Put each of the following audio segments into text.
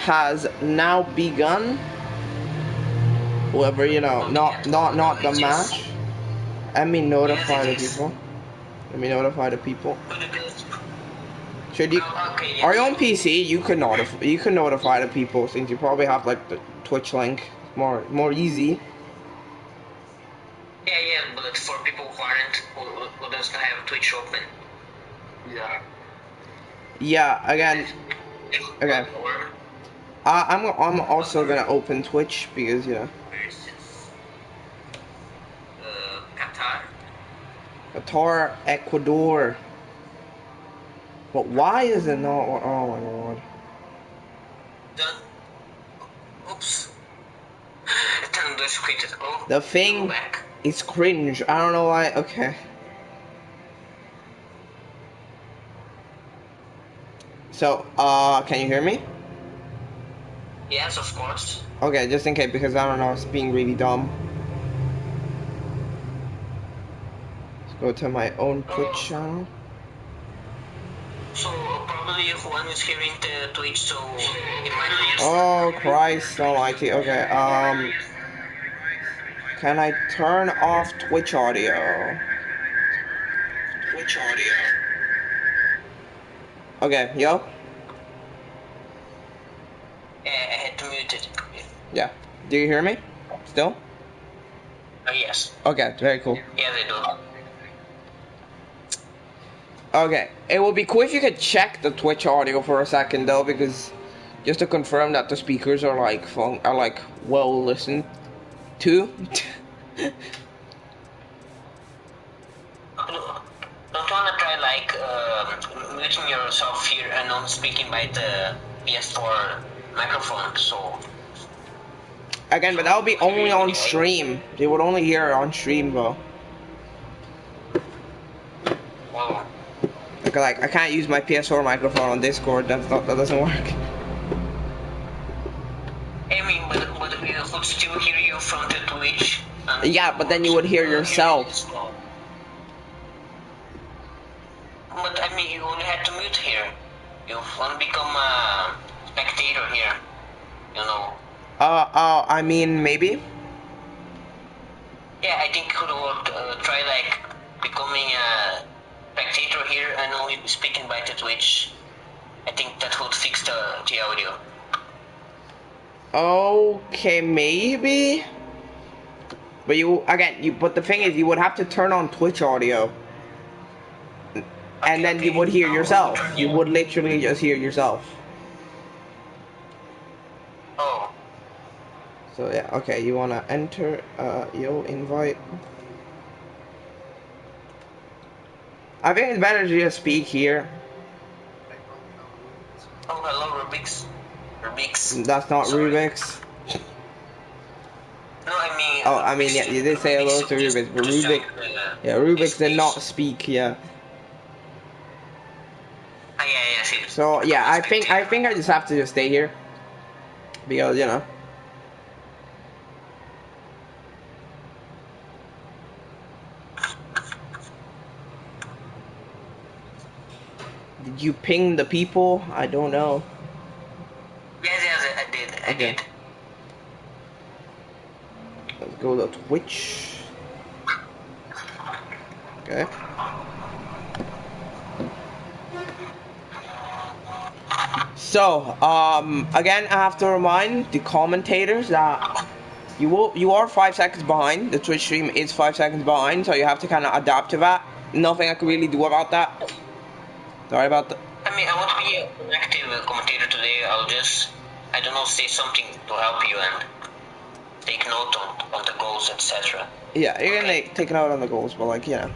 has now begun. Whoever, you know, not the match. Let me notify the people. Let me notify the people. Should you? Are you on PC? You can notify the people since you probably have like the Twitch link. More easy. Yeah, but for people who aren't, who doesn't have Twitch open. Yeah. Yeah. Again. Okay. I'm also gonna open Twitch because you know. Qatar-Ecuador. But why is it not? Oh my god. Done. Oops. The thing is cringe. I don't know why. Okay. So, can you hear me? Yes, of course. Okay, just in case, because I don't know, it's being really dumb. Let's go to my own Twitch channel. So, probably one is hearing the Twitch, so it might be... Oh, Christ almighty. Okay, can I turn off Twitch audio? Okay, yo? I had to mute it. Yeah. Do you hear me? Still? Yes. Okay, very cool. Yeah, they do. Okay, it would be cool if you could check the Twitch audio for a second though, because just to confirm that the speakers are like well listened to. Don't wanna try like muting yourself here and not speaking by the PS4 microphone, so... Again, but that would be only on stream. They would only hear it on stream though. Oh. Like I can't use my PS4 microphone on Discord. That doesn't work. I mean, but we could still hear you from the Twitch. Yeah, but then you would hear yourself. But I mean, you only had to mute here. You won't become a spectator here, you know. I mean, maybe. Yeah, I think you would try like becoming a spectator here and only speaking by the Twitch. I think that would fix the audio. Okay, maybe. But but the thing is, you would have to turn on Twitch audio. And then you would hear yourself. You would literally just hear yourself. Oh. So yeah, okay, you wanna enter, yo, invite. I think it's better to just speak here. Oh, hello, Rubik's. That's not Rubik's. No, I mean... Oh, I mean, yeah, you did say hello to Rubik's, but Rubik's did not speak, yeah. Yeah. So, yeah, I think I just have to just stay here. Because, you know. Did you ping the people? I don't know. Yes, I did. Let's go to Twitch. Okay. So, again, I have to remind the commentators that you are 5 seconds behind. The Twitch stream is 5 seconds behind, so you have to kind of adapt to that. Nothing I can really do about that. Sorry about that. I mean, I want to be an active commentator today. I'll just, I don't know, say something to help you and take note on the goals, etc. Yeah, you're gonna take note on the goals, but like, yeah.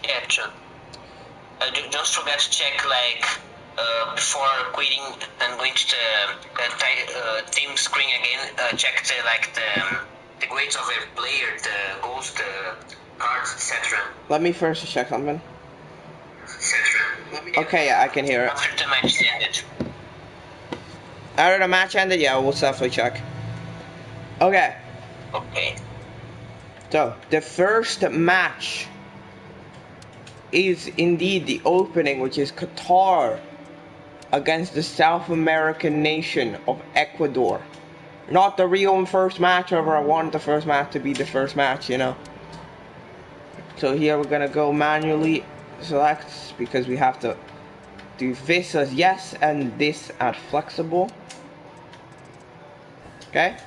Yeah, true. Don't forget to check, like, before quitting and going to the team screen again, check the grades of a player, the goals, the cards, etc. Let me first check something. Okay, yeah, I can hear it. After the match ended. After the match ended, yeah, we'll definitely check. Okay. Okay. So, the first match is indeed the opening, which is Qatar against the South American nation of Ecuador. Not the real first match, however, I want the first match to be the first match, you know. So here we're gonna go manually select because we have to do this as yes and this as flexible. Okay.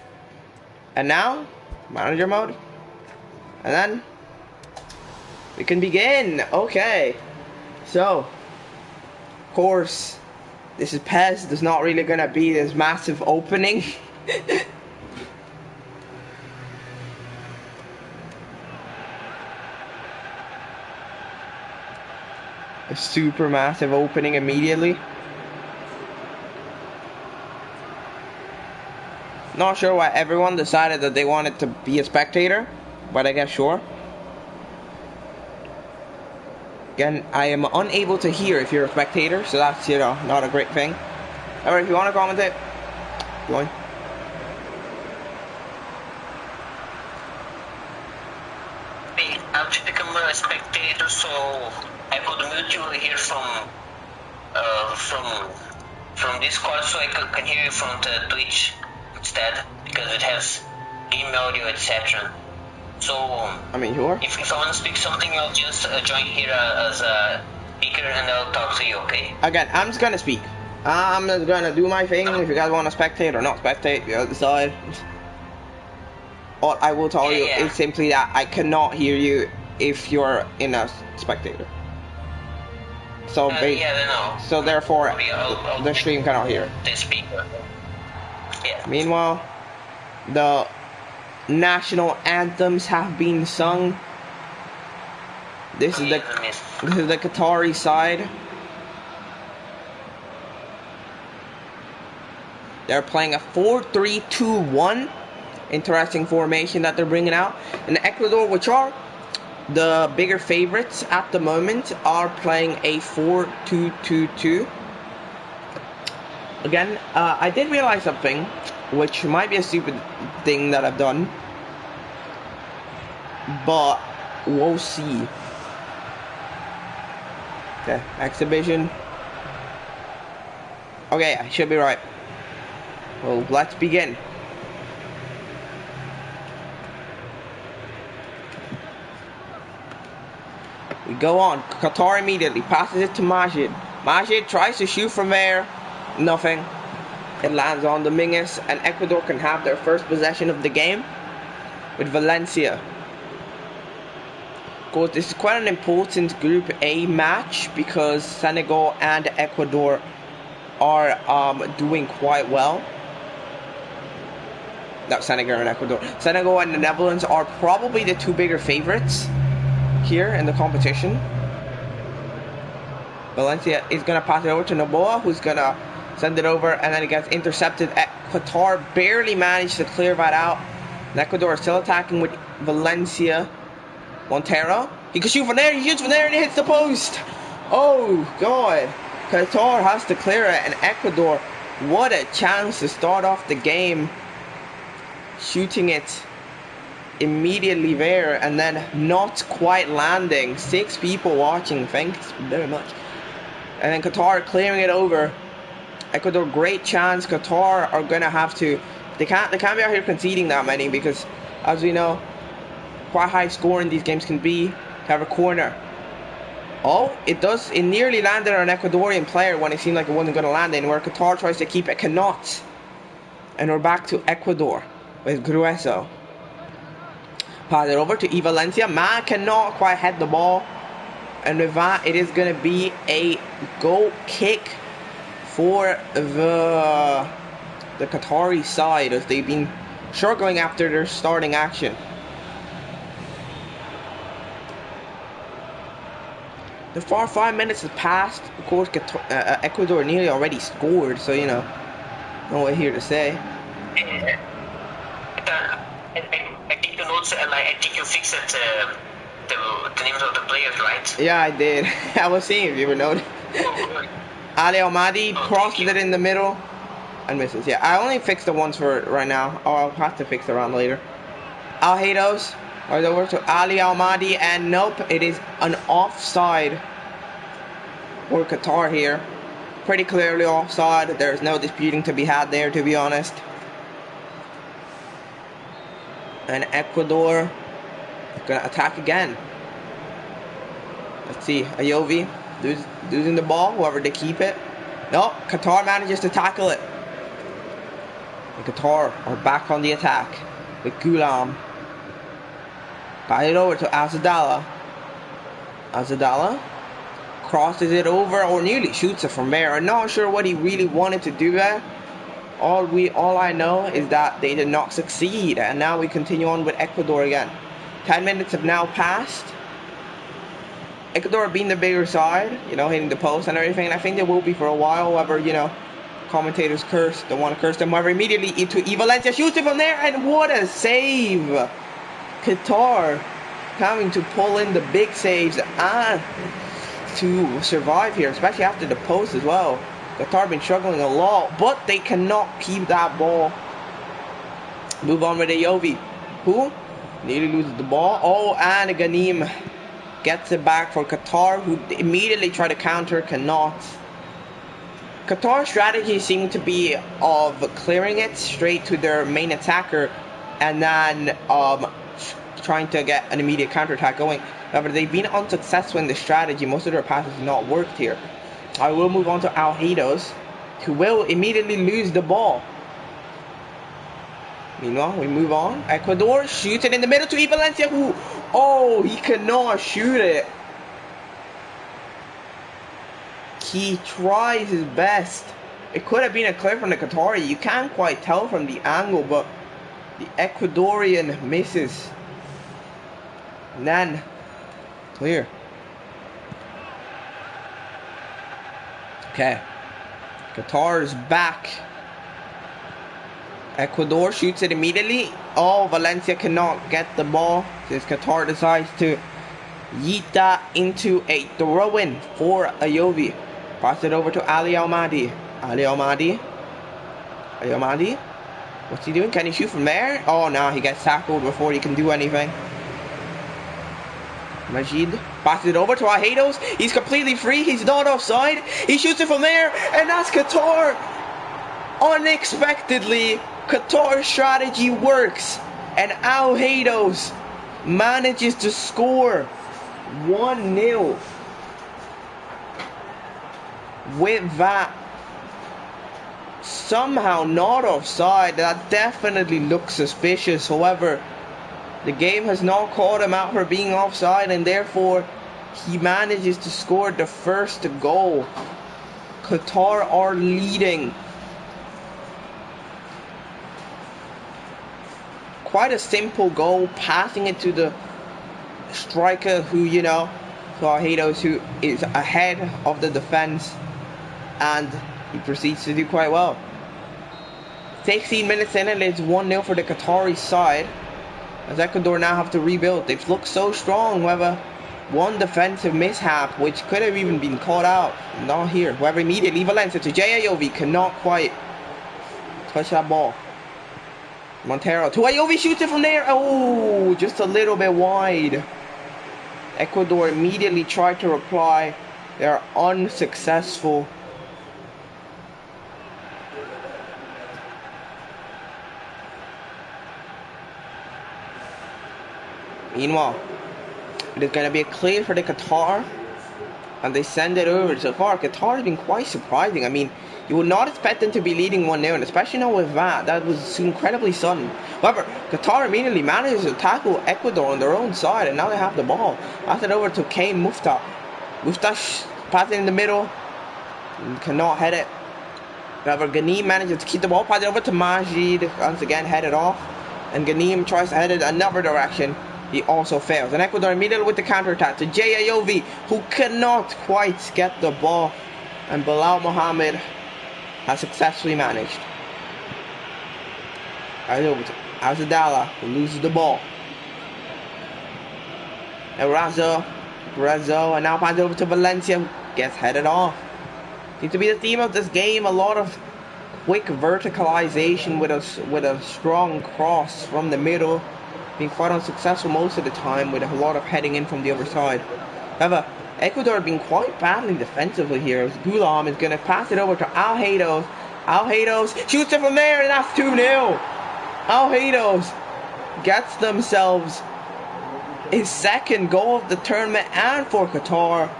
And now, manager mode. And then we can begin. Okay. So, of course, this is PES. There's not really gonna be this massive opening. A super massive opening immediately. Not sure why everyone decided that they wanted to be a spectator, but I guess sure. Again, I am unable to hear if you're a spectator, so that's, you know, not a great thing. Alright, if you want to commentate, join. I've become a spectator, so I could mute you here from Discord, so I can hear you from the Twitch instead, because it has game audio, etc. So I mean, sure. If I want to speak something, I'll just join here as a speaker, and I'll talk to you. Okay? Again, I'm just gonna speak. I'm just gonna do my thing. If you guys want to spectate or not spectate, you decide. All I will tell you is simply that I cannot hear you if you're in a spectator. So so therefore, I'll the stream cannot hear. The speaker. Yeah. Meanwhile, the national anthems have been sung. This is the Qatari side. They're playing a 4-3-2-1. Interesting formation that they're bringing out. And Ecuador, which are the bigger favorites at the moment, are playing a 4-2-2-2. Again, I did realize something, which might be a stupid thing that I've done, but we'll see. Okay, exhibition. Okay, I should be right. Well, let's begin. We go on. Qatar immediately passes it to Majid. Majid tries to shoot from there. Nothing. It lands on Dominguez, and Ecuador can have their first possession of the game with Valencia. Of course, this is quite an important Group A match because Senegal and Ecuador are doing quite well. Not Senegal and Ecuador. Senegal and the Netherlands are probably the two bigger favorites here in the competition. Valencia is going to pass it over to Noboa, who's going to send it over, and then it gets intercepted. Qatar barely managed to clear that out. And Ecuador is still attacking with Valencia. Montero, he can shoot from there, he shoots from there, and he hits the post. Oh god, Qatar has to clear it, and Ecuador, what a chance to start off the game, shooting it immediately there, and then not quite landing. 6 people watching, thanks very much. And then Qatar clearing it over. Ecuador, great chance. Qatar are gonna have to, they can't be out here conceding that many, because as we know, quite high scoring these games can be. Have a corner. Oh, it nearly landed on an Ecuadorian player when it seemed like it wasn't going to land anywhere. Qatar tries to keep it, cannot. And we're back to Ecuador with Grueso. Pass it over to Valencia. Man cannot quite head the ball. And with that, it is going to be a goal kick for the Qatari side, as they've been struggling after their starting action. The far 5 minutes has passed. Of course, Ecuador nearly already scored, so you know, no way here to say. I think you notes, I think you fixed the names of the players, right? Yeah, I did. I was seeing if you were noting. Ali Almadi crosses it in the middle and misses. Yeah, I only fixed the ones for right now. Oh, I'll have to fix the round later. Al-Hados. Right over to Ali Almadi, and nope, it is an offside for Qatar here. pretty clearly offside. There's no disputing to be had there, to be honest. And Ecuador gonna attack again. Let's see, Ayovi losing the ball, whoever they keep it. No, Qatar manages to tackle it. And Qatar are back on the attack with Gulam. Got it over to Azadala. Azadala crosses it over or nearly shoots it from there. I'm not sure what he really wanted to do there. All I know is that they did not succeed, and now we continue on with Ecuador again. 10 minutes have now passed. Ecuador being the bigger side, you know, hitting the post and everything, and I think they will be for a while. However, you know, commentators don't want to curse them. However, immediately into Valencia, shoots it from there, and what a save! Qatar having to pull in the big saves and to survive here, especially after the post as well. Qatar been struggling a lot, but they cannot keep that ball. Move on with Ayovi, who nearly loses the ball. Oh, and Ghanim gets it back for Qatar, who immediately try to counter, cannot. Qatar's strategy seemed to be of clearing it straight to their main attacker and then trying to get an immediate counter-attack going. However, they've been unsuccessful in the strategy. Most of their passes have not worked here. I will move on to Alheidos, who will immediately lose the ball. Meanwhile, we move on. Ecuador shoots it in the middle to Valencia, who, oh, he cannot shoot it. He tries his best. It could have been a clear from the Qatari. You can't quite tell from the angle, but the Ecuadorian misses. And then, clear. Okay. Qatar is back. Ecuador shoots it immediately. Oh, Valencia cannot get the ball since Qatar decides to yeet that into a throw-in for Ayovi. Pass it over to Ali Al-Mahdi. Ali Al-Mahdi. Ali Al-Mahdi. What's he doing? Can he shoot from there? Oh, no, he gets tackled before he can do anything. Majid passes it over to Alheidos. He's completely free. He's not offside. He shoots it from there, and that's Qatar. Unexpectedly, Qatar's strategy works, and Alheidos manages to score 1-0. With that, somehow not offside. That definitely looks suspicious. However, the game has not called him out for being offside, and therefore he manages to score the first goal. Qatar are leading. Quite a simple goal, passing it to the striker who, you know, Alheidos, who is ahead of the defense, and he proceeds to do quite well. 16 minutes in, and it's 1-0 for the Qatari side, as Ecuador now have to rebuild. They've looked so strong. However, one defensive mishap which could have even been caught out. Not here. However, immediately Valencia to Ayovi cannot quite touch that ball. Montero to Ayovi, shoots it from there. Oh, just a little bit wide. Ecuador immediately tried to reply. They are unsuccessful. Meanwhile, it is going to be a clear for the Qatar, and they send it over. So far, Qatar has been quite surprising. I mean, you would not expect them to be leading 1-0, and especially now with that. That was incredibly sudden. However, Qatar immediately manages to tackle Ecuador on their own side, and now they have the ball. Pass it over to Kane Mufta. Mufta pass it in the middle, cannot head it. However, Ghanim manages to keep the ball. Pass it over to Majid, once again headed off, and Ghanim tries to head it another direction. He also fails. And Ecuador immediately with the counter-attack to Ayovi, who cannot quite get the ball. And Bilal Mohammed has successfully managed. Right over to Azadala, who loses the ball. And Razo, and now passes over to Valencia, who gets headed off. Seems to be the theme of this game. A lot of quick verticalization with a strong cross from the middle. Being quite unsuccessful most of the time, with a lot of heading in from the other side. However, Ecuador have been quite badly defensively here. As Gulam is going to pass it over to Alheidos. Alheidos shoots it from there, and that's 2-0. Alheidos gets themselves his second goal of the tournament and for Qatar,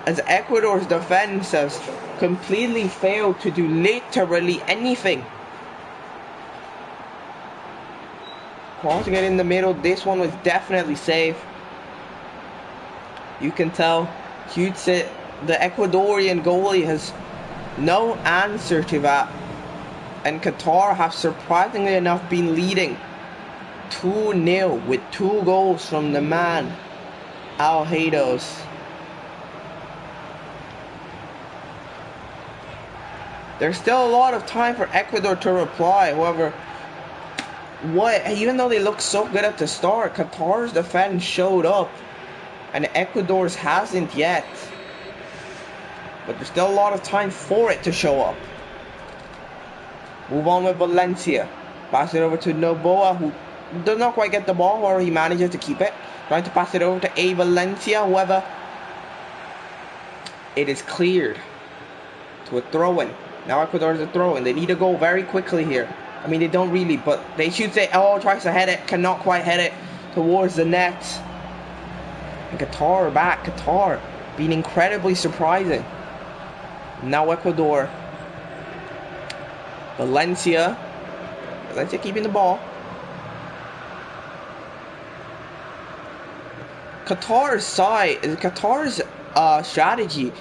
as Ecuador's defense has completely failed to do literally anything. Crossing it in the middle, this one was definitely safe. You can tell shoots it. The Ecuadorian goalie has no answer to that, and Qatar have surprisingly enough been leading 2-0 with 2 goals from the man Alheidos. There's still a lot of time for Ecuador to reply. However, even though they looked so good at the start, Qatar's defense showed up and Ecuador's hasn't yet. But there's still a lot of time for it to show up. Move on with Valencia. Pass it over to Noboa, who does not quite get the ball, or he manages to keep it. Trying to pass it over to A. Valencia. However, it is cleared to a throw-in. Now Ecuador is a throw-in. They need to go very quickly here. I mean, they don't really, but they should say, oh, tries to head it, cannot quite head it towards the net. And Qatar are back. Qatar being incredibly surprising. Now Ecuador. Valencia keeping the ball. Qatar's strategy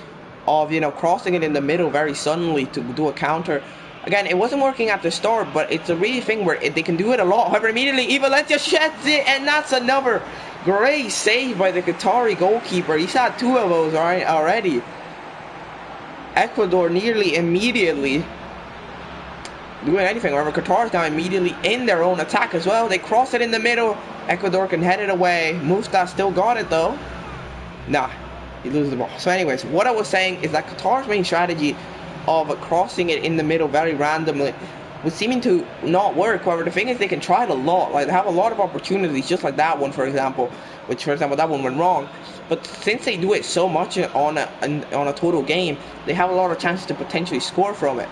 of, crossing it in the middle very suddenly to do a counter. Again, it wasn't working at the start, but it's a really thing where they can do it a lot. However, immediately Valencia sheds it, and that's another great save by the Qatari goalkeeper. He's had 2 of those already. Ecuador nearly immediately doing anything. However, Qatar's now immediately in their own attack as well. They cross it in the middle. Ecuador can head it away. Musta still got it though. Nah, he loses the ball. So anyways, what I was saying is that Qatar's main strategy of crossing it in the middle very randomly was seeming to not work. However, the thing is they can try it a lot. Like, they have a lot of opportunities, just like that one, for example. Which, for example, that one went wrong. But since they do it so much on a total game, they have a lot of chances to potentially score from it.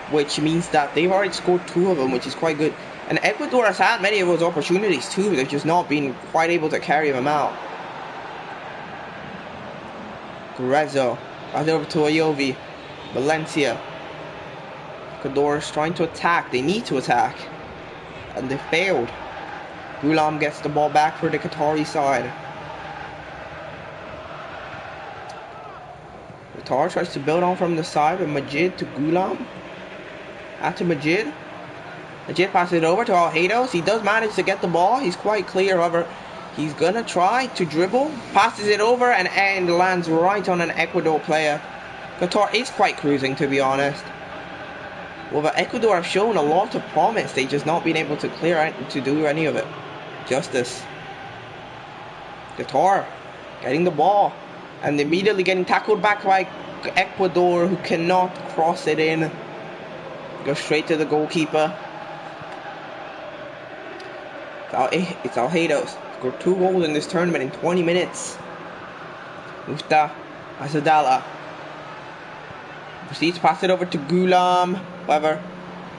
Which means that they've already scored 2 of them, which is quite good. And Ecuador has had many of those opportunities too. They've just not been quite able to carry them out. Guerrero. Pass over to Ayovi. Valencia. Ecuador is trying to attack. They need to attack. And they failed. Gulam gets the ball back for the Qatari side. Qatar tries to build on from the side with Majid to Gulam. After Majid. Majid passes it over to Alheidos. He does manage to get the ball. He's quite clear. However, he's going to try to dribble. Passes it over and lands right on an Ecuador player. Qatar is quite cruising, to be honest. Well, but Ecuador have shown a lot of promise. They've just not been able to to do any of it justice. Qatar getting the ball and immediately getting tackled back by Ecuador, who cannot cross it in. Go straight to the goalkeeper. It's Alheidos. Scored 2 goals in this tournament in 20 minutes. Mufta Asadala proceeds to pass it over to Gulam. However,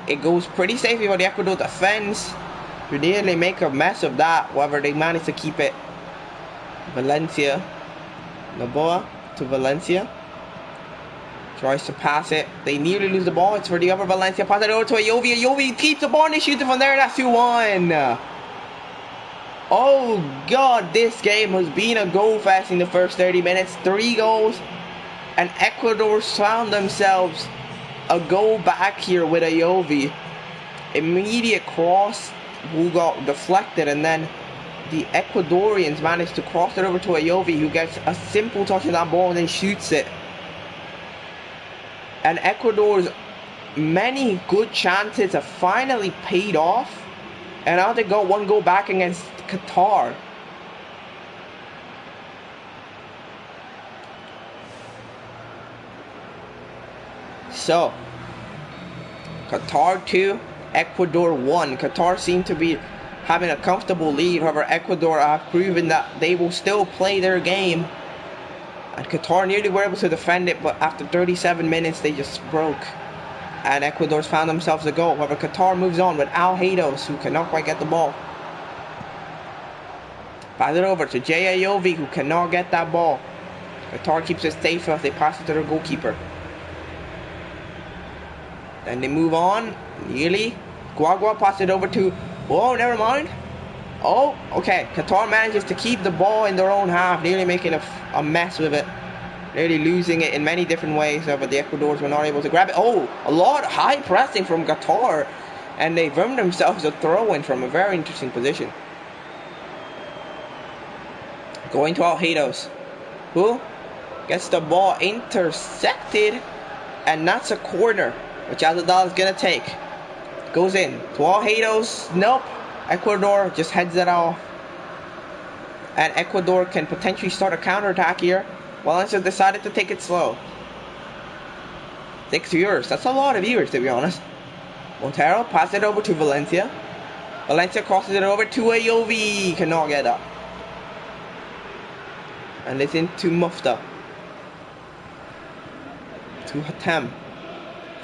it goes pretty safely by the Ecuador defense, who nearly make a mess of that. However, they manage to keep it. Valencia. Noboa to Valencia. Tries to pass it. They nearly lose the ball. It's for the other Valencia. Pass it over to Ayovi. Ayovi keeps the ball and they shoot it from there. That's 2-1. Oh God, this game has been a goal fest in the first 30 minutes. 3 goals. And Ecuador found themselves a goal back here with Ayovi. Immediate cross who got deflected, and then the Ecuadorians managed to cross it over to Ayovi, who gets a simple touch of that ball and then shoots it. And Ecuador's many good chances have finally paid off. And now they got 1 goal back against Qatar. So, Qatar 2, Ecuador 1. Qatar seem to be having a comfortable lead. However, Ecuador have proven that they will still play their game. And Qatar nearly were able to defend it, but after 37 minutes they just broke. And Ecuador's found themselves a goal. However, Qatar moves on with Al-Haydos, who cannot quite get the ball. Pass it over to J.A.O.V, who cannot get that ball. Qatar keeps it safe as they pass it to their goalkeeper. Then they move on. Nearly. Guagua pass it over to... Oh, never mind. Oh, okay. Qatar manages to keep the ball in their own half, nearly making a mess with it. Nearly losing it in many different ways, but the Ecuadors were not able to grab it. Oh, a lot of high pressing from Qatar. And they've earned themselves a throw-in from a very interesting position. Going to Al-Haydos, who gets the ball intercepted, and that's a corner, which Azadal is going to take. Goes in to Al-Haydos. Nope. Ecuador just heads it off. And Ecuador can potentially start a counter-attack here. Valencia decided to take it slow. 6 viewers. That's a lot of viewers, to be honest. Montero passes it over to Valencia. Valencia crosses it over to AOV. Cannot get up. And it's into Mufta. To Hatem.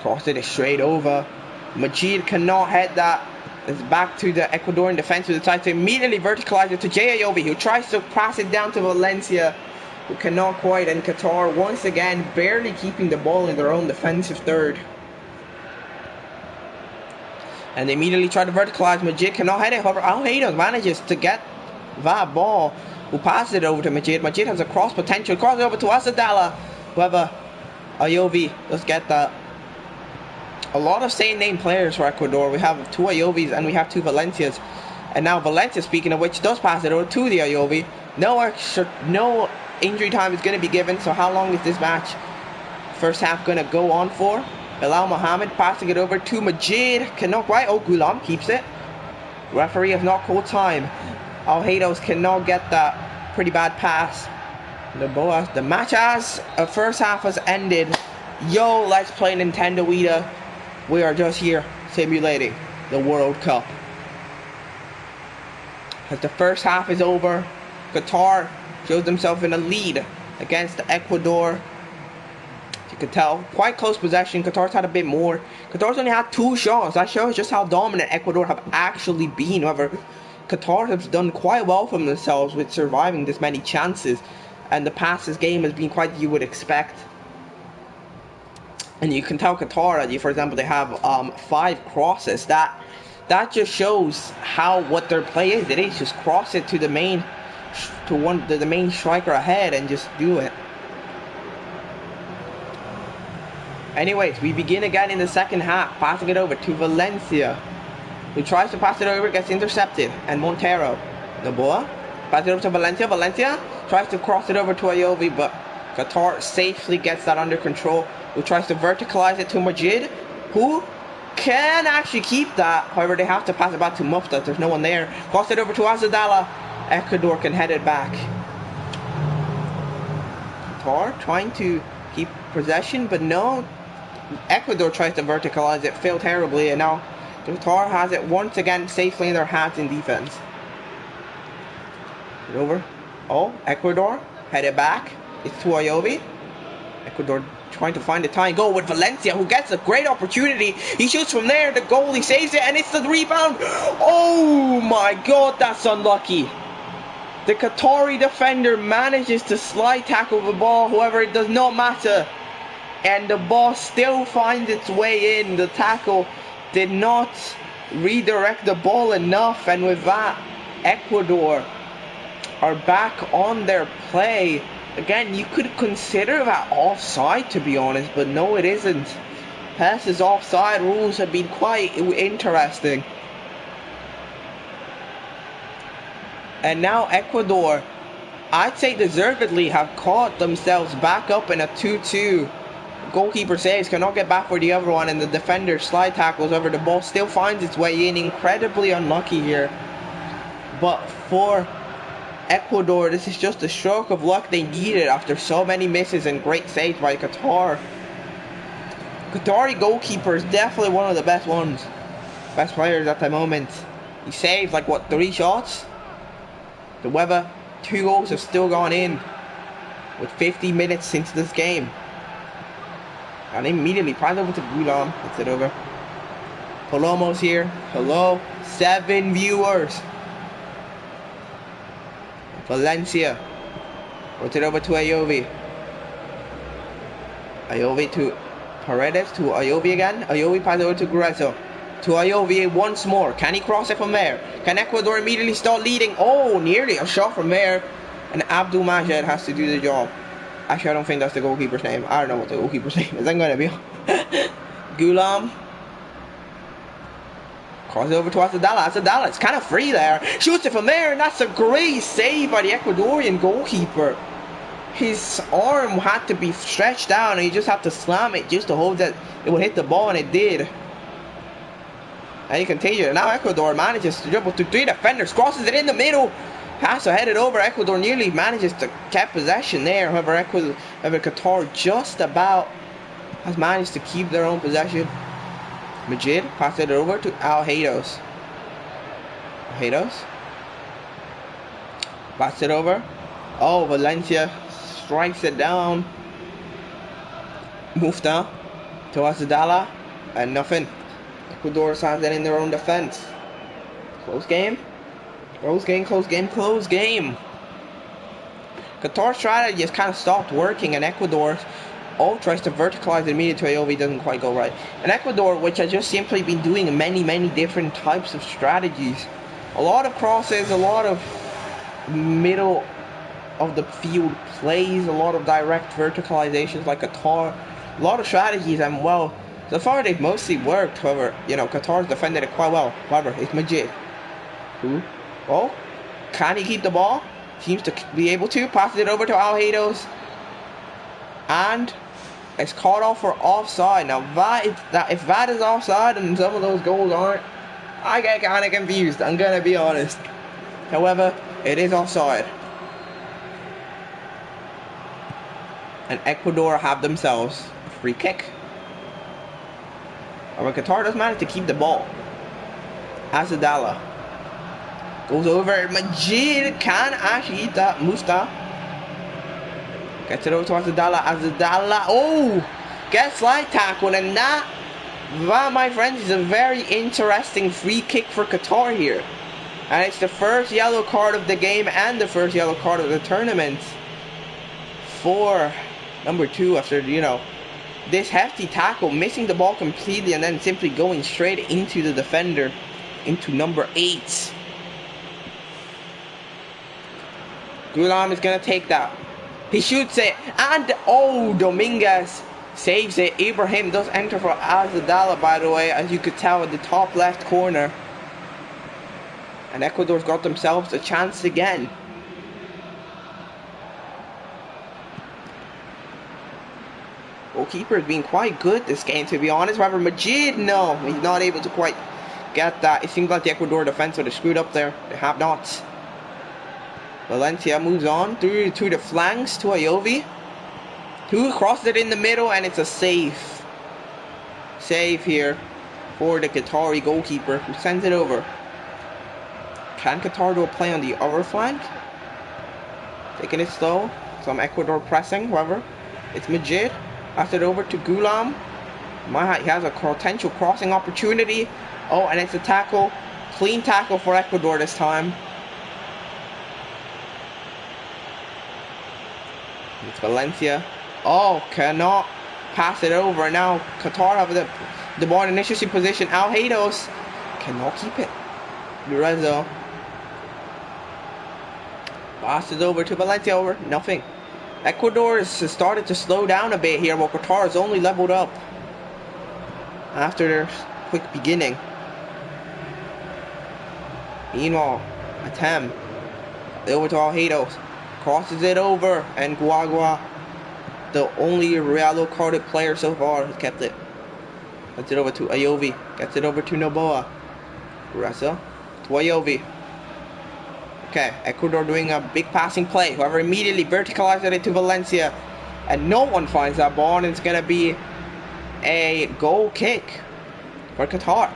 Crosses it straight over. Majid cannot head that. It's back to the Ecuadorian defense, who decides to immediately verticalize it to J.A.O.V, who tries to pass it down to Valencia, who cannot quite, and Qatar once again barely keeping the ball in their own defensive third. And they immediately try to verticalize. Majid cannot head it. However, Al-Haydos manages to get that ball, who passes it over to Majid. Majid has a cross potential. Cross it over to Asadala. However, Ayovi does get that. A lot of same name players for Ecuador. We have 2 Ayovis and we have 2 Valencias. And now Valencia, speaking of which, does pass it over to the Ayovi. No injury time is going to be given. So how long is this match, first half, going to go on for? Bilal Mohammed passing it over to Majid. Cannot quite. Oh, Ghulam keeps it. Referee has not called time. Al-Haydos cannot get that pretty bad pass. The match as a first half has ended. Yo, let's play Nintendo Wii. We are just here simulating the World Cup. As the first half is over, Qatar shows themselves in a lead against Ecuador. As you can tell, quite close possession. Qatar's had a bit more. Qatar's only had 2 shots. That shows just how dominant Ecuador have actually been. However, Qatar has done quite well for themselves with surviving this many chances. And the passes game has been quite you would expect. And you can tell Qatar, for example, they have 5 crosses. That just shows what their play is. They just cross it to the main the main striker ahead and just do it. Anyways, we begin again in the second half, passing it over to Valencia, who tries to pass it over, gets intercepted, and Montero, the ball, pass it over to Valencia. Valencia tries to cross it over to Ayovi, but Qatar safely gets that under control. Who tries to verticalize it to Majid, who can actually keep that. However, they have to pass it back to Mufta. There's no one there. Cross it over to Azadala. Ecuador can head it back. Qatar trying to keep possession, but no. Ecuador tries to verticalize it, failed terribly, and now Qatar has it once again safely in their hands in defense. Get over. Oh, Ecuador headed back. It's to Ayovi. Ecuador trying to find the tying goal with Valencia, who gets a great opportunity. He shoots from there, the goalie saves it, and it's the rebound. Oh my god, that's unlucky. The Qatari defender manages to slide tackle the ball. However, it does not matter, and the ball still finds its way in. The tackle did not redirect the ball enough, and with that, Ecuador are back on their play. Again, you could consider that offside, to be honest, but no, it isn't. Passes offside rules have been quite interesting. And now Ecuador, I'd say deservedly, have caught themselves back up in a 2-2. Goalkeeper saves, cannot get back for the other one, and the defender slide tackles over. The ball still finds its way in. Incredibly unlucky here. But for Ecuador, this is just a stroke of luck they needed after so many misses and great saves by Qatar. Qatari goalkeeper is definitely one of the best players at the moment. He saved like what, 3 shots? However, 2 goals have still gone in with 50 minutes into this game. And immediately pass over to Gulam. Gets it over. Palomo's here. Hello. 7 viewers. Valencia. Puts it over to Ayovi. Ayovi to Paredes. To Ayovi again. Ayovi passes over to Grueso. To Ayovi once more. Can he cross it from there? Can Ecuador immediately start leading? Oh, nearly a shot from there. And Abdul Majed has to do the job. Actually, I don't think that's the goalkeeper's name. I don't know what the goalkeeper's name is. I'm going to be Gulam. Cross it over to Asadala. Asadala, it's kind of free there. Shoots it from there, and that's a great save by the Ecuadorian goalkeeper. His arm had to be stretched out, and he just had to slam it just to hope that it would hit the ball, and it did. And you can take it. Now Ecuador manages to dribble through 3 defenders, crosses it in the middle. Has to head it over. Ecuador nearly manages to get possession there. However, Qatar just about has managed to keep their own possession. Majid passes it over to Al-Haydos. Al-Haydos passes it over. Oh, Valencia strikes it down. Mufta to Asadala. And nothing. Ecuador has it in their own defense. Close game. Close game, close game, close game. Qatar's strategy has kind of stopped working, and Ecuador tries to verticalize it immediately to Ayovi, doesn't quite go right. And Ecuador, which has just simply been doing many different types of strategies. A lot of crosses, a lot of middle of the field plays, a lot of direct verticalizations like Qatar. A lot of strategies, and well, so far they've mostly worked. However, you know, Qatar's defended it quite well. However, it's Majid. Who? Oh, can he keep the ball? Seems to be able to. Passes it over to Al-Haydos. And it's caught off for offside. Now, if that is offside and some of those goals aren't, I get kind of confused. I'm going to be honest. However, it is offside. And Ecuador have themselves a free kick. However, Qatar does manage to keep the ball. Asadala. Goes over. Majid can actually eat that. Musta. Gets it over to Asadala. Asadala. Oh! Gets slide tackle. And that, my friends, is a very interesting free kick for Qatar here. And it's the first yellow card of the game and the first yellow card of the tournament for number 2 after, you know, this hefty tackle, missing the ball completely and then simply going straight into the defender, into number 8. Gulam is going to take that. He shoots it. And, oh, Dominguez saves it. Ibrahim does enter for Asadala, by the way, as you could tell at the top left corner. And Ecuador's got themselves a chance again. Goalkeeper has been quite good this game, to be honest. However, Majid, no, he's not able to quite get that. It seems like the Ecuador defense would have screwed up there. They have not. Valencia moves on through to the flanks to Ayovi, who crosses it in the middle, and it's a save. Save here for the Qatari goalkeeper, who sends it over. Can Qatar do a play on the other flank? Taking it slow. Some Ecuador pressing, however. It's Majid. Pass it over to Gulam. He has a potential crossing opportunity. Oh, and it's a tackle. Clean tackle for Ecuador this time. It's Valencia. Oh, cannot pass it over. Now Qatar have the ball in an interesting position. Al-Haydos cannot keep it. Lorenzo passes over to Valencia. Over. Nothing. Ecuador has started to slow down a bit here, while Qatar has only leveled up after their quick beginning. Meanwhile, Atem over to Al-Haydos. Crosses it over, and Guagua, the only yellow carded player so far, has kept it. Gets it over to Ayovi. Gets it over to Noboa. Ressa to Ayovi. Okay, Ecuador doing a big passing play. However, immediately verticalizes it to Valencia. And no one finds that ball, and it's going to be a goal kick for Qatar.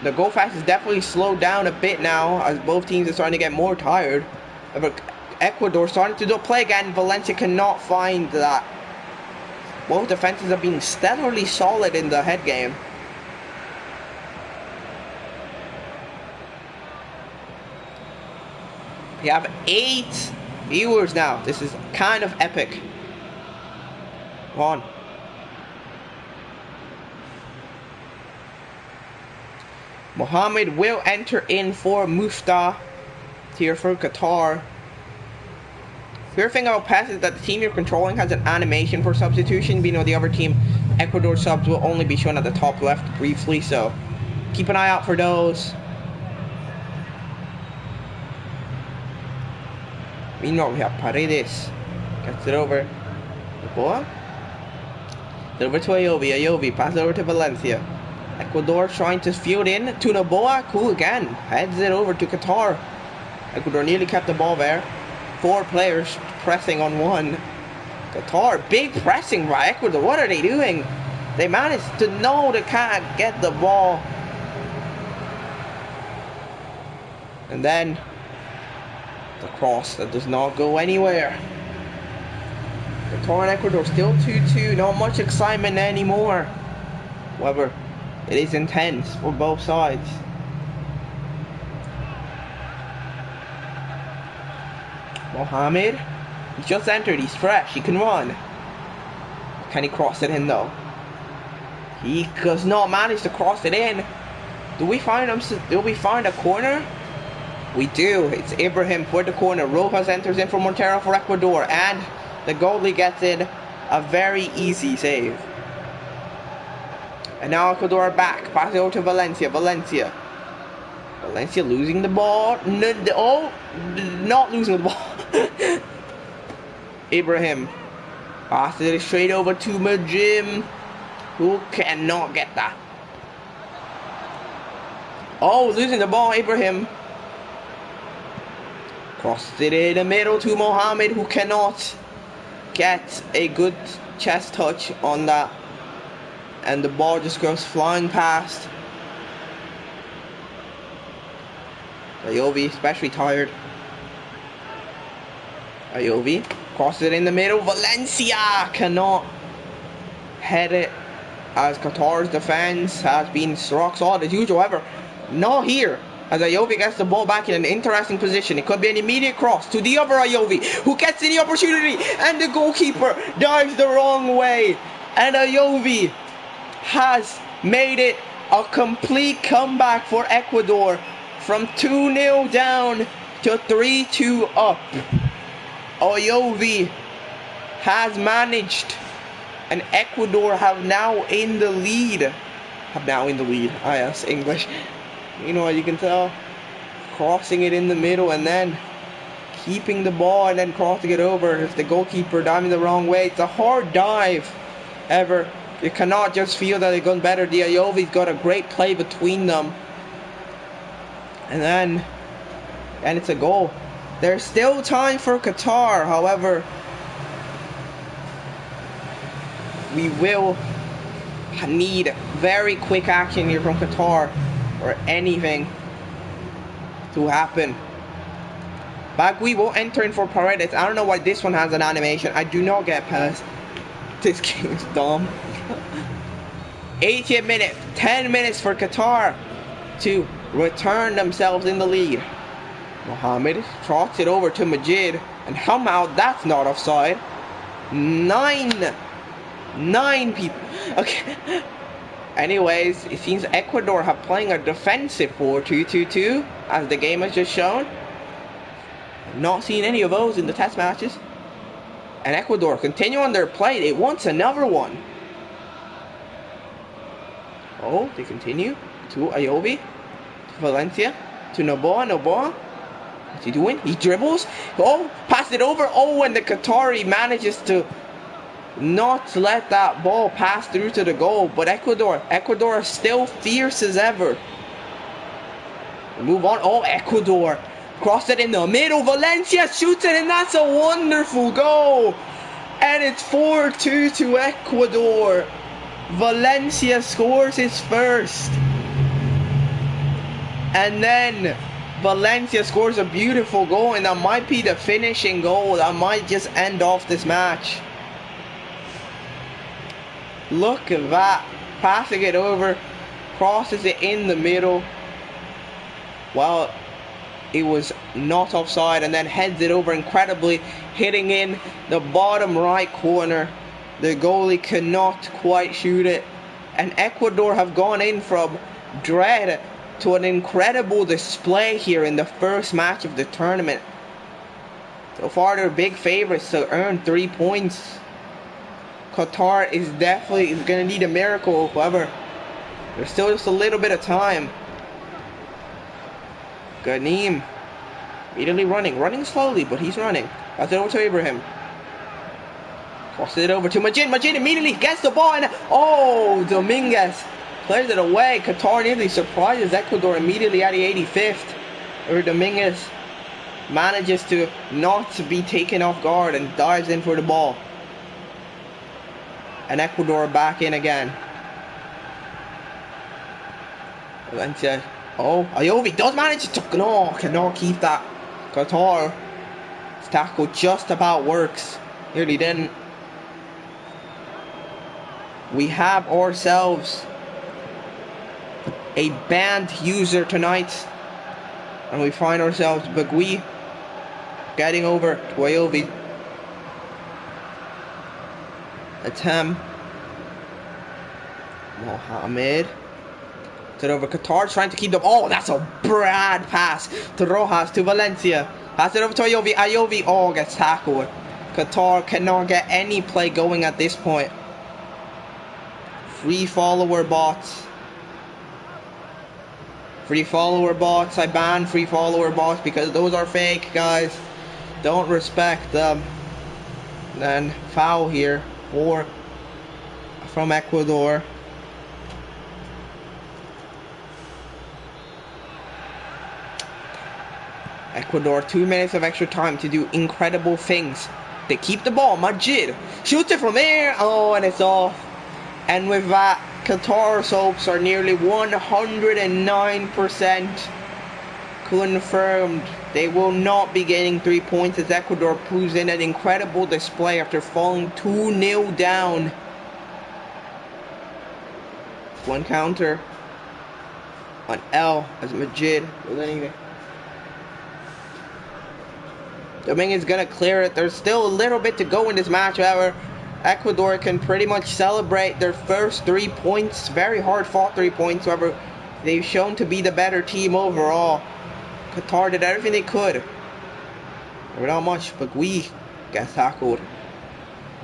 The goal fast is definitely slowed down a bit now as both teams are starting to get more tired. But Ecuador starting to do a play again. Valencia cannot find that. Both defenses are being stellarly solid in the head game. We have 8 viewers now. This is kind of epic. Come on. Mohammed will enter in for Mufta here for Qatar. Fair thing about PES is that the team you're controlling has an animation for substitution. Meanwhile, the other team, Ecuador subs, will only be shown at the top left briefly. So keep an eye out for those. Meanwhile, we have Paredes. Gets it over. Boa. Over to Ayovi. Ayovi passes over to Valencia. Ecuador trying to field in to Noboa. Cool again. Heads it over to Qatar. Ecuador nearly kept the ball there. 4 players pressing on 1. Qatar, big pressing by Ecuador. What are they doing? They managed to know they can't get the ball. And then the cross that does not go anywhere. Qatar and Ecuador still 2-2. Not much excitement anymore. However, it is intense for both sides. Mohammed, he's just entered, he's fresh, he can run. Can he cross it in though? He does not manage to cross it in. Do we find a corner? We do. It's Ibrahim for the corner. Rojas enters in for Montero for Ecuador, and the goalie gets in a very easy save. And now Ecuador are back. Pass it over to Valencia. Valencia losing the ball. Not losing the ball. Ibrahim passes it straight over to Majim, who cannot get that. Oh, losing the ball, Ibrahim. Crossed it in the middle to Mohammed, who cannot get a good chest touch on that. And the ball just goes flying past. Ayovi, especially tired. Ayovi crosses it in the middle. Valencia cannot head it, as Qatar's defense has been rock solid as usual. However, not here, as Ayovi gets the ball back in an interesting position. It could be an immediate cross to the other Ayovi, who gets the opportunity, and the goalkeeper dives the wrong way. And Ayovi has made it a complete comeback for Ecuador from 2-0 down to 3-2 up. Ayovi has managed, and Ecuador have now in the lead. Ah yes, English. You know what you can tell. Crossing it in the middle and then keeping the ball and then crossing it over. If the goalkeeper diving the wrong way, it's a hard dive. Ever. You cannot just feel that they've gone better. The Ayovi's got a great play between them. And it's a goal. There's still time for Qatar. However, we will need very quick action here from Qatar or anything to happen. Bagui will enter in for Paredes. I don't know why this one has an animation. I do not get past. This game is dumb. 80th minute, 10 minutes for Qatar to return themselves in the lead. Mohammed trots it over to Majid, and somehow that's not offside. Nine people. Okay. Anyways, it seems Ecuador have playing a defensive 4-2-2-2, as the game has just shown. Not seen any of those in the test matches. And Ecuador continue on their play. They want another one. Oh, they continue to Ayovi, to Valencia, to Noboa. Noboa, what's he doing? He dribbles. Oh, pass it over. Oh, and the Qatari manages to not let that ball pass through to the goal. But Ecuador are still fierce as ever. Move on. Oh, Ecuador cross it in the middle. Valencia shoots it, and that's a wonderful goal. And it's 4-2 to Ecuador. Valencia scores his first. And then Valencia scores a beautiful goal, and that might be the finishing goal that might just end off this match. Look at that. Passing it over, crosses it in the middle. Well, it was not offside, and then heads it over incredibly, hitting in the bottom right corner. The goalie cannot quite shoot it. And Ecuador have gone in from dread to an incredible display here in the first match of the tournament. So far, they're big favorites to earn 3 points. Qatar is definitely going to need a miracle. However, there's still just a little bit of time. Ghanem immediately running slowly, but he's running. Pass it over to Ibrahim. Crosses it over to Majid. Majid immediately gets the ball, and oh, Dominguez clears it away. Qatar nearly surprises Ecuador immediately at the 85th. Or Dominguez manages to not be taken off guard and dives in for the ball. And Ecuador back in again. Valencia. Oh, Ayovi does manage to... No, cannot keep that. Qatar's tackle just about works. Nearly didn't. We have ourselves a banned user tonight. And we find ourselves Bagui getting over to Ayovi. Atem. Mohamed. It over. Qatar trying to keep them. Oh, that's a bad pass to Rojas to Valencia. Pass it over to Ayovi. Ayovi, oh, gets tackled. Qatar cannot get any play going at this point. Free follower bots. Free follower bots. I ban free follower bots because those are fake, guys. Don't respect them. Then foul here from Ecuador. Ecuador 2 minutes of extra time to do incredible things. They keep the ball. Majid shoots it from there. Oh, and it's off. And with that, Qatar's hopes are nearly 109% confirmed. They will not be gaining 3 points as Ecuador proves in an incredible display after falling 2-0 down. One counter on L as Majid was anything. Dominguez gonna clear it. There's still a little bit to go in this match. However, Ecuador can pretty much celebrate their first 3 points. Very hard fought 3 points. However, they've shown to be the better team overall. Qatar did everything they could. Not much, but we get tackled.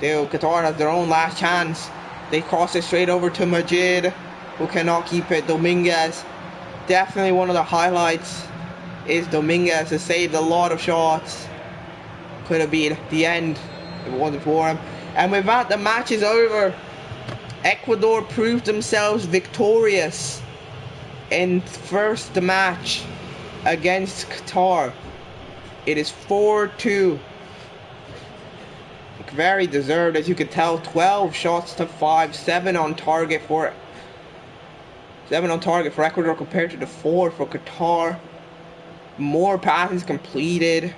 Qatar has their own last chance. They cross it straight over to Majid, who cannot keep it. Dominguez, definitely one of the highlights is Dominguez has saved a lot of shots. Could have been the end if it wasn't for him. And with that, the match is over. Ecuador proved themselves victorious in first match against Qatar. It is 4-2. Very deserved, as you can tell. 12 shots to 5, 7 on target for Ecuador compared to the 4 for Qatar. More passes completed.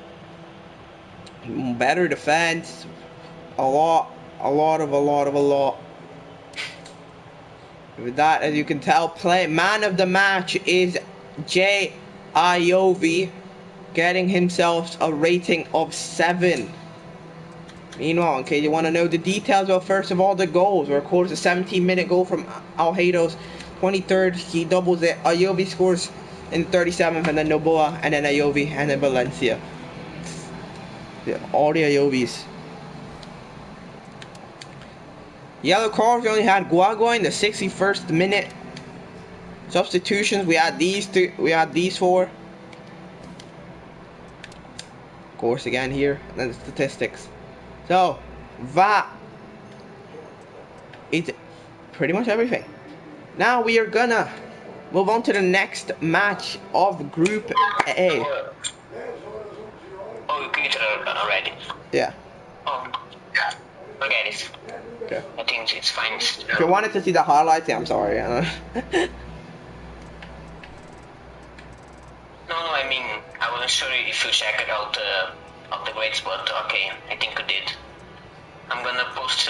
Better defense. A lot. With that, as you can tell, man of the match is J. Ayovi, getting himself a rating of 7. Meanwhile, in case you want to know the details, well, first of all, the goals were, of course, a 17-minute goal from Alheiros. 23rd, he doubles it. Ayovi scores in the 37th, and then Noboa, and then Ayovi, and then Valencia. All the Ayovis. Yellow cards, we only had Guagua in the 61st minute. Substitutions, we had these 4. Of course, again here, and then the statistics. So, that is pretty much everything. Now we are gonna move on to the next match of Group A. Oh, you clicked already? Yeah. Oh, yeah. Forget it. Okay. I think it's fine. If you wanted to see the highlights, yeah, I'm sorry. wasn't sure if you checked out of the grades, but okay, I think you did. I'm gonna post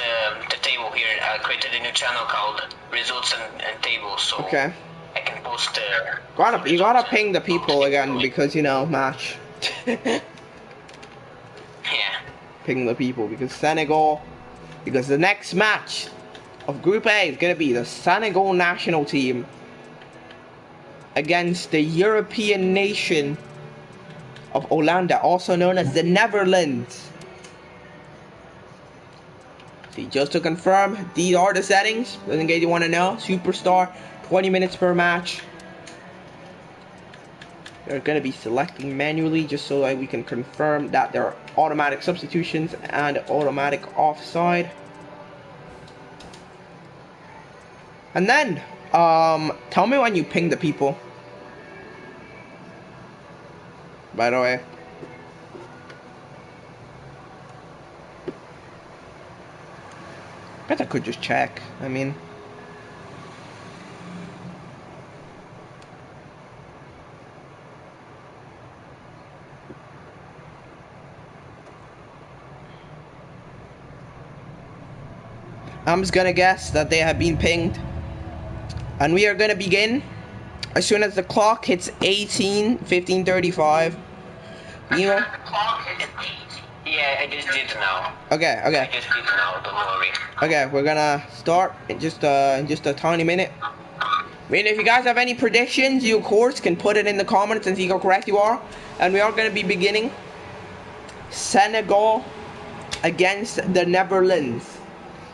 the table here. I created a new channel called Results and Tables, so okay. I can post. You gotta ping the people again because you know match. Yeah. Ping the people because because the next match of Group A is gonna be the Senegal national team against the European nation of Hollanda, also known as the Netherlands. See, just to confirm, these are the settings, just in case you want to know. Superstar, 20 minutes per match. They're going to be selecting manually just so that we can confirm that there are automatic substitutions and automatic offside. And then, tell me when you ping the people. By the way. I could just check. I mean, I'm just gonna guess that they have been pinged, and we are gonna begin as soon as the clock hits 15:35. You know? Yeah, I just did now. Okay. I just did now. Don't worry. Okay, we're gonna start in just a tiny minute. I mean, if you guys have any predictions, you of course can put it in the comments and see how correct you are. And we are gonna be beginning Senegal against the Netherlands.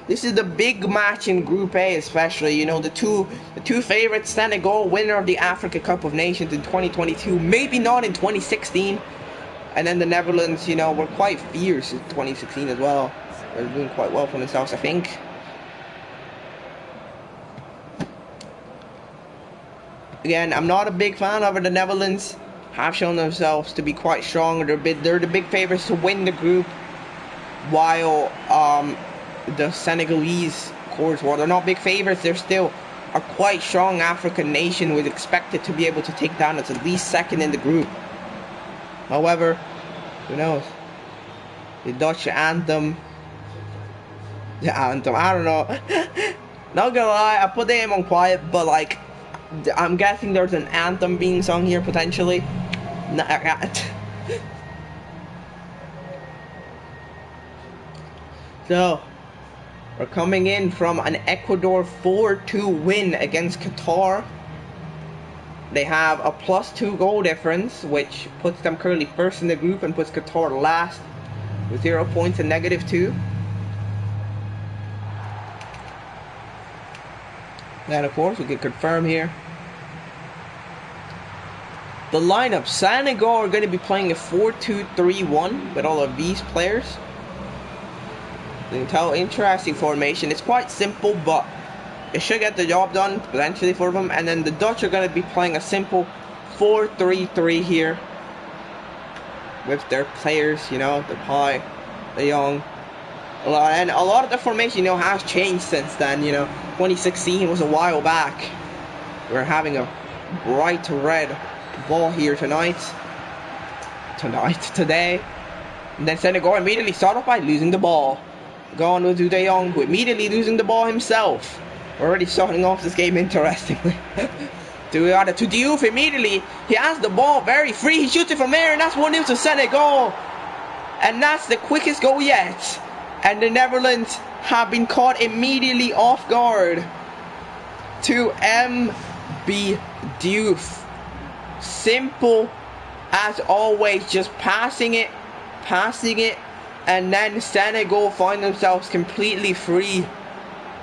This is the big match in Group A, especially. You know, the two favorites, Senegal, winner of the Africa Cup of Nations in 2022, maybe not in 2016. And then the Netherlands, you know, were quite fierce in 2016 as well. They're doing quite well for themselves, I think. Again, I'm not a big fan of it. The Netherlands have shown themselves to be quite strong. They're the big favorites to win the group, while the Senegalese, of course, while they're not big favorites, they're still a quite strong African nation who is expected to be able to take down at least second in the group. However, who knows? The Dutch anthem. The anthem, I don't know. Not gonna lie, I put the aim on quiet, but like, I'm guessing there's an anthem being sung here potentially. So, we're coming in from an Ecuador 4-2 win against Qatar. They have a +2 goal difference, which puts them currently first in the group and puts Qatar last with 0 points and -2. Then, of course, we can confirm here. The lineup, Senegal are going to be playing a 4-2-3-1 with all of these players. The entire interesting formation. It's quite simple, but it should get the job done potentially for them. And then the Dutch are going to be playing a simple 4-3-3 here with their players, you know, the Pai, the Young. And a lot of the formation, you know, has changed since then. You know, 2016 was a while back. We're having a bright red ball here today. And then Senegal immediately started by losing the ball. Going with De Jong, who immediately losing the ball himself. Already starting off this game interestingly. to Diouf immediately. He has the ball very free. He shoots it from there, and that's 1-0 to Senegal. And that's the quickest goal yet. And the Netherlands have been caught immediately off guard to MB Diouf. Simple as always, just passing it, and then Senegal find themselves completely free,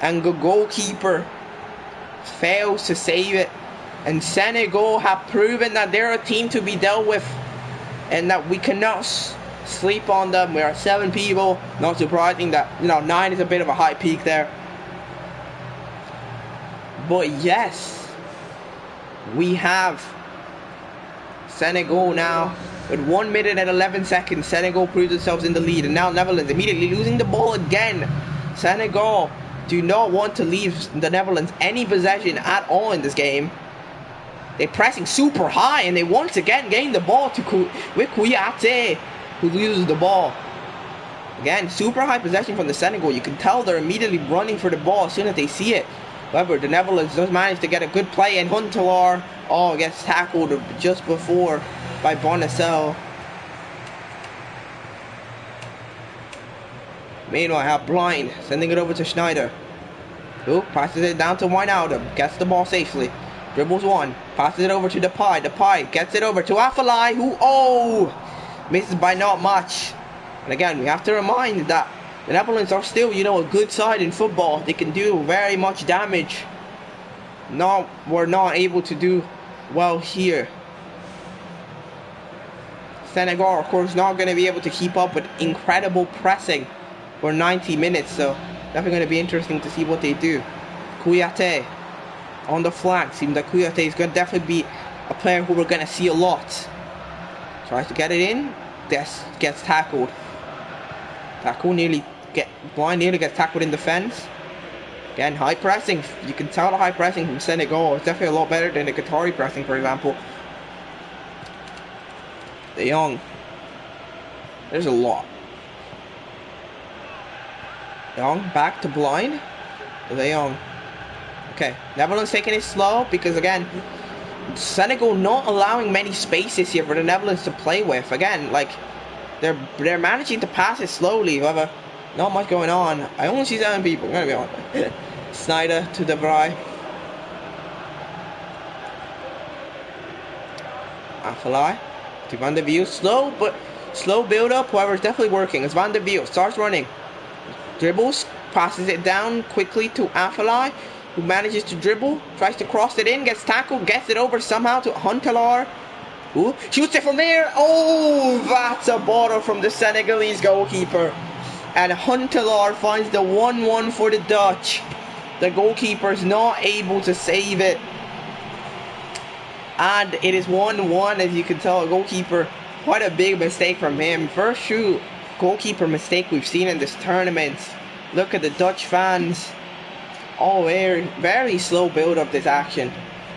and the goalkeeper fails to save it. And Senegal have proven that they're a team to be dealt with, and that we cannot sleep on them. We are 7 people. Not surprising that, you know, 9 is a bit of a high peak there. But yes, we have Senegal now with 1 minute and 11 seconds. Senegal proves themselves in the lead, and now Netherlands immediately losing the ball again. Senegal do not want to leave the Netherlands any possession at all in this game. They're pressing super high, and they once again gain the ball with Kouyaté, who loses the ball. Again, super high possession from the Senegal. You can tell they're immediately running for the ball as soon as they see it. However, the Netherlands does manage to get a good play, and Huntelaar gets tackled just before by Bonacel. Meanwhile, Blind sending it over to Schneider, who passes it down to Wijnaldum, gets the ball safely, dribbles one, passes it over to Depay. Depay gets it over to Afellay, who misses by not much. And again, we have to remind that the Netherlands are still, a good side in football. They can do very much damage. We're not able to do well here. Senegal, of course, not going to be able to keep up with incredible pressing for 90 minutes, so definitely going to be interesting to see what they do. Kouyaté on the flank. Seems like Kouyaté is going to definitely be a player who we're going to see a lot. Tries to get it in. Gets tackled. Blind nearly gets tackled in defense. Again, high pressing. You can tell the high pressing from Senegal. It's definitely a lot better than the Qatari pressing, for example. De Jong. There's a lot. De Jong back to Blind. De Jong. Okay, Netherlands taking it slow because, again, Senegal not allowing many spaces here for the Netherlands to play with. Again, like, they're managing to pass it slowly. However, not much going on. I only see 7 people. I'm gonna be honest. Snyder to De Vrij. Afellay to Van der Wiel. Slow build up. However, it's definitely working. As Van der Wiel starts running, dribbles, passes it down quickly to Afellay, who manages to dribble, tries to cross it in, gets tackled, gets it over somehow to Huntelaar. Ooh, shoots it from there. Oh, that's a bottle from the Senegalese goalkeeper. And Huntelaar finds the 1-1 for the Dutch. The goalkeeper is not able to save it. And it is 1-1, as you can tell. A goalkeeper, quite a big mistake from him. First true goalkeeper mistake we've seen in this tournament. Look at the Dutch fans. Very slow build up this action.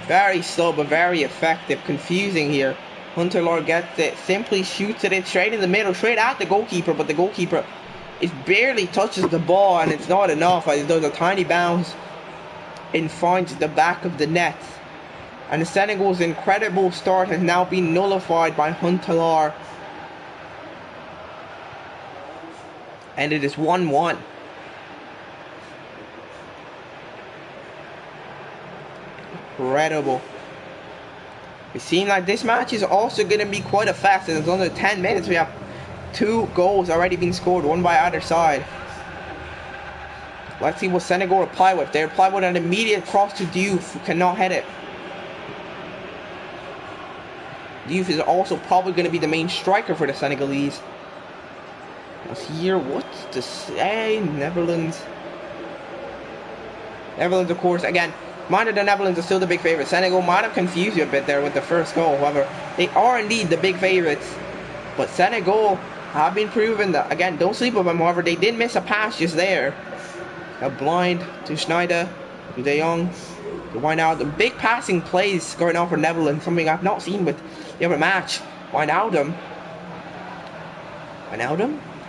Very slow but very effective. Confusing here. Huntelaar gets it, simply shoots it in straight in the middle, straight at the goalkeeper, but the goalkeeper barely touches the ball, and it's not enough as it does a tiny bounce and finds the back of the net. And Senegal's incredible start has now been nullified by Huntelaar. And it is 1-1. Incredible. It seems like this match is also going to be quite a fast. In under 10 minutes, we have 2 goals already being scored, one by either side. Let's see what Senegal reply with. They reply with an immediate cross to Diouf, who cannot hit it. Diouf is also probably going to be the main striker for the Senegalese. Let's hear what's to say. Netherlands, of course, again. Mind that the Netherlands are still the big favourites. Senegal might have confused you a bit there with the first goal. However, they are indeed the big favourites. But Senegal have been proven that, again, don't sleep with them. However, they did miss a pass just there. A Blind to Schneider, to De Jong, to Wijnaldum. Big passing plays going on for Netherlands, something I've not seen with the other match. Wijnaldum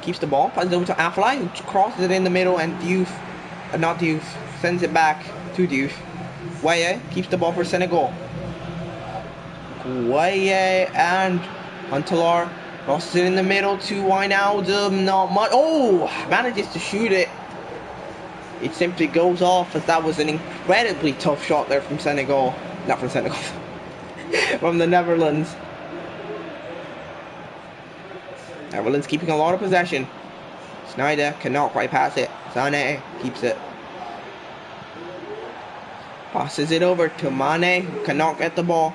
keeps the ball, passes it over to Afellay, who crosses it in the middle, and Diouf sends it back to Diouf. Gueye keeps the ball for Senegal. Gueye and Huntelaar crosses it in the middle to Wijnaldum. Not much. Oh, manages to shoot it. It simply goes off, as that was an incredibly tough shot there from Senegal. Not from Senegal. From the Netherlands. Netherlands keeping a lot of possession. Schneider cannot quite pass it. Sané keeps it. Passes it over to Mane, who cannot get the ball.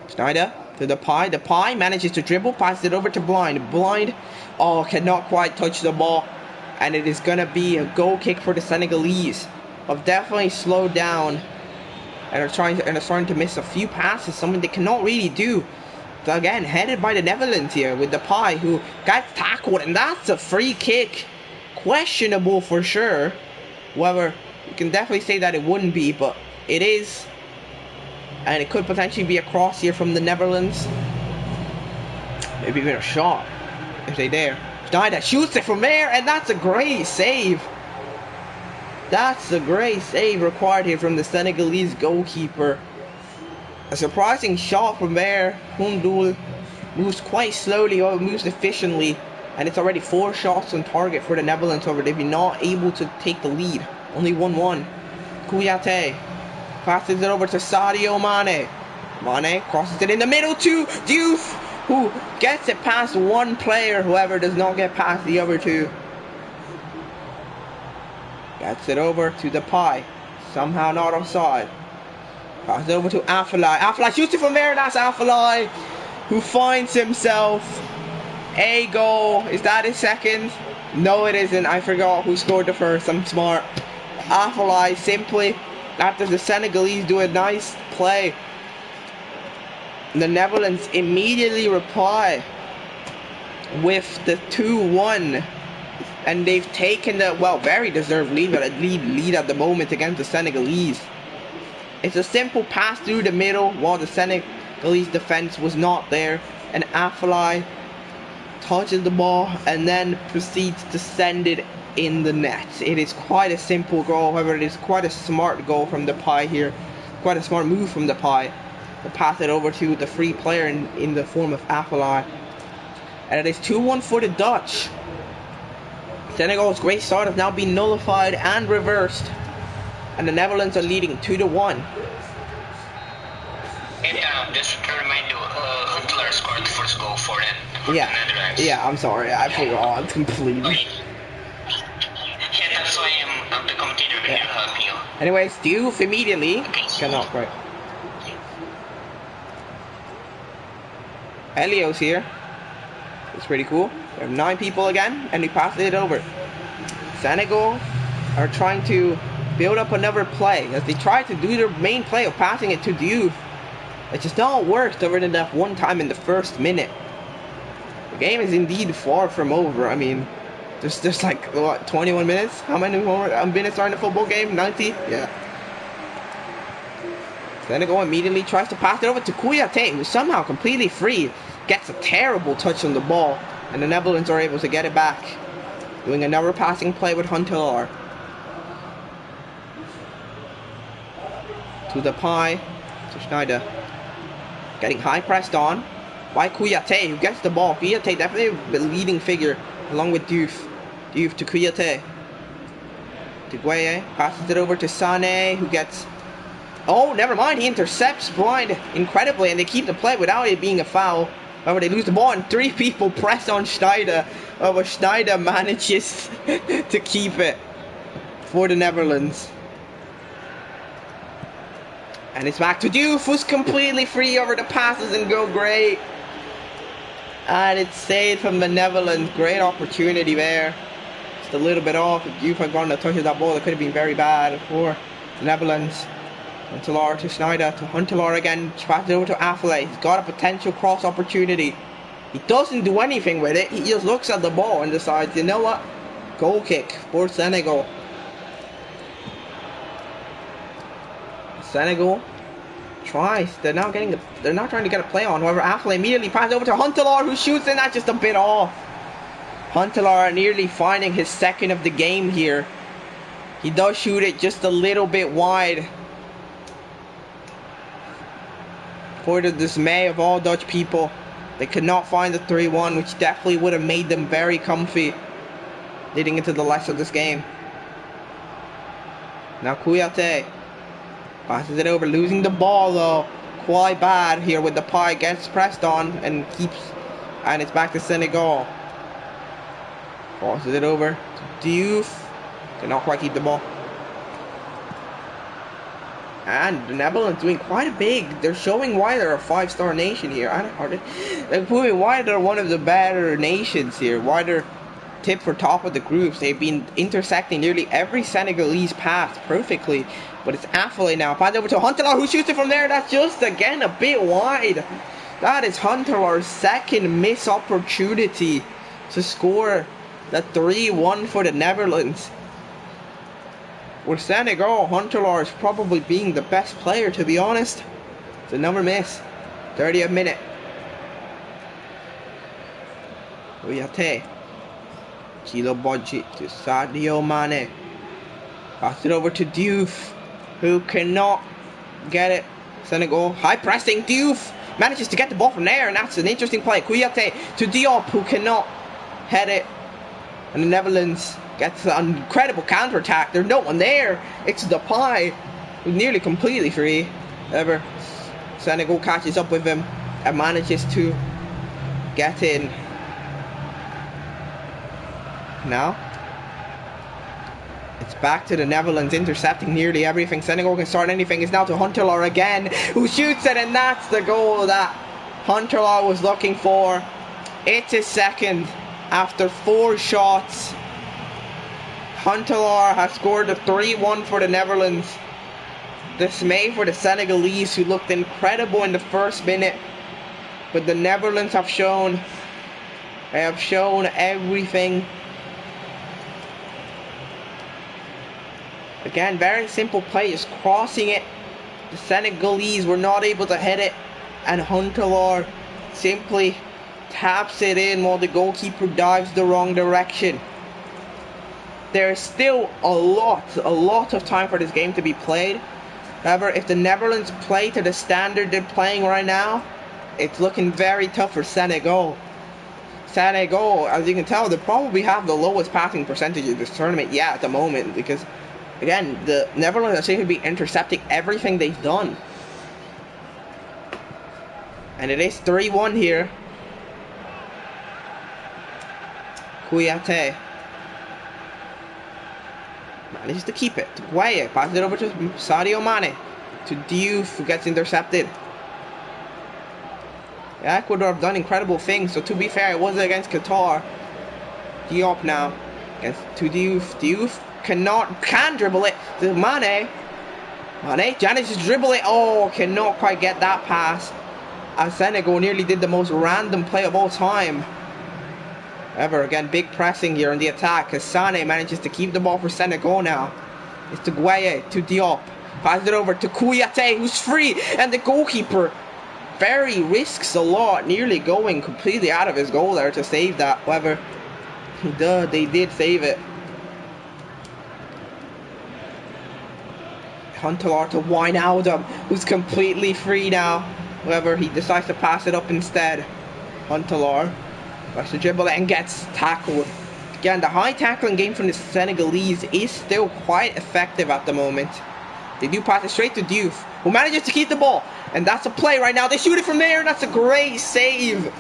Schneider to Depay. Depay manages to dribble, passes it over to Blind. Blind, cannot quite touch the ball. And it is going to be a goal kick for the Senegalese. Have definitely slowed down and are starting to miss a few passes, something they cannot really do. So again, headed by the Netherlands here with Depay, who got tackled, and that's a free kick. Questionable for sure. However, you can definitely say that it wouldn't be, but It is. And it could potentially be a cross here from the Netherlands. Maybe even a shot, if they dare. Schneider shoots it from there, and that's a great save. That's a great save required here from the Senegalese goalkeeper. A surprising shot from there. Hundul moves quite slowly, or moves efficiently. And it's already 4 shots on target for the Netherlands over. They've been not able to take the lead. Only 1-1. Kouyaté passes it over to Sadio Mane. Mane crosses it in the middle to Diouf, who gets it past one player. Whoever does not get past the other two. Gets it over to Depay. Somehow not offside. Passes it over to Afellay. Afellay shoots it from there. That's Afellay, who finds himself a goal. Is that his second? No, it isn't. I forgot who scored the first. I'm smart. Afellay simply, after the Senegalese do a nice play, the Netherlands immediately reply with the 2-1. And they've taken the, well, very deserved lead, but a lead at the moment against the Senegalese. It's a simple pass through the middle while the Senegalese defense was not there. And Afellay touches the ball and then proceeds to send it in the net. It is quite a simple goal, however it is quite a smart goal from Depay here. Quite a smart move from Depay to pass it over to the free player in the form of Afellay. And it is 2-1 for the Dutch. Senegal's great start has now been nullified and reversed, and the Netherlands are leading 2-1. And just to remind you, Huntelaar scored the first goal for the Netherlands. Yeah, I'm sorry, I forgot completely. Yeah, that's why I'm the commentator here helping you. Anyways, Diouf immediately cannot break. Elio's here. It's pretty cool. We have 9 people again, and we pass it over. Senegal are trying to build up another play as they try to do their main play of passing it to Diouf. It just not worked other than that one time in the first minute. The game is indeed far from over. I mean, there's like, what, 21 minutes? How many more minutes are in the football game? 90? Yeah. Senegal immediately tries to pass it over to Kouyaté, who's somehow completely free. Gets a terrible touch on the ball, and the Netherlands are able to get it back. Doing another passing play with Huntelaar. To Depay, to Schneider. Getting high pressed on by Kouyaté, who gets the ball. Kouyaté definitely the leading figure, along with Diouf. Diouf to Kouyaté. To Gueye, passes it over to Sané, who gets... Oh, never mind, he intercepts blind incredibly, and they keep the play without it being a foul. However, they lose the ball, and 3 people press on Schneider. However, Schneider manages to keep it for the Netherlands. And it's back to Diouf, who's completely free over the passes and go great. And it's saved from the Netherlands. Great opportunity there. Just a little bit off. If Diouf had gone to touch that ball, it could have been very bad for the Netherlands. Huntelaar to Schneider, to Huntelaar again, passes it over to Afellay. He's got a potential cross opportunity. He doesn't do anything with it. He just looks at the ball and decides, you know what? Goal kick for Senegal. Senegal tries. They're not trying to get a play on. However, Afellay immediately passes over to Huntelaar, who shoots in that just a bit off. Huntelaar nearly finding his second of the game here. He does shoot it just a little bit wide. For the dismay of all Dutch people, they could not find the 3-1, which definitely would have made them very comfy leading into the rest of this game. Now Kouyaté passes it over, losing the ball though. Quite bad here with Depay, gets pressed on and it's back to Senegal. Passes it over to Diouf. Cannot quite keep the ball. And the Netherlands doing quite a big. They're showing why they're a 5-star nation here. They're proving why they're one of the better nations here. Why they're tipped for top of the groups. They've been intersecting nearly every Senegalese pass perfectly. But it's Afellay now. Pass over to Huntelaar, who shoots it from there. That's just again a bit wide. That is Huntelaar's second miss opportunity to score the 3-1 for the Netherlands. with Senegal, Huntelaar is probably being the best player, to be honest. It's another miss. 30th minute. Oyate. Kilo Bodji to Sadio Mane. Pass it over to Diouf, who cannot get it. Senegal, high pressing. Diouf manages to get the ball from there, and that's an interesting play. Kouyaté to Diop, who cannot head it. And the Netherlands gets an incredible counter-attack. There's no one there. It's Depay, who's nearly completely free. However, Senegal catches up with him and manages to get in. Now, it's back to the Netherlands intercepting nearly everything. Senegal can start anything. It's now to Huntelaar again, who shoots it, and that's the goal that Huntelaar was looking for. It's his second after 4 shots. Huntelaar has scored a 3-1 for the Netherlands. Dismay for the Senegalese, who looked incredible in the first minute. But the Netherlands have shown everything. Again, very simple play, just crossing it. The Senegalese were not able to hit it, and Huntelaar simply taps it in while the goalkeeper dives the wrong direction. There is still a lot of time for this game to be played. However, if the Netherlands play to the standard they're playing right now, it's looking very tough for Senegal. Senegal, as you can tell, they probably have the lowest passing percentage of this tournament at the moment, because again, the Netherlands seem to be intercepting everything they've done. And it is 3-1 here. Kouyaté manages to keep it. To Gueye, passes it over to Sadio Mane. To Diouf, who gets intercepted. Ecuador have done incredible things, so to be fair, it was against Qatar. Diop now. To Diouf. Diouf can dribble it to Mane. Mane manages to dribble it. Oh, cannot quite get that pass. As Senegal nearly did the most random play of all time. However, again, big pressing here on the attack as Sané manages to keep the ball for Senegal now. It's to Gueye, to Diop. Passes it over to Kouyaté, who's free. And the goalkeeper risks a lot, nearly going completely out of his goal there to save that. However, they did save it. Huntelaar to Wijnaldum, who's completely free now. However, he decides to pass it up instead. Huntelaar tries to dribble it and gets tackled. Again, the high tackling game from the Senegalese is still quite effective at the moment. They do pass it straight to Diouf, who manages to keep the ball. And that's a play right now. They shoot it from there, and that's a great save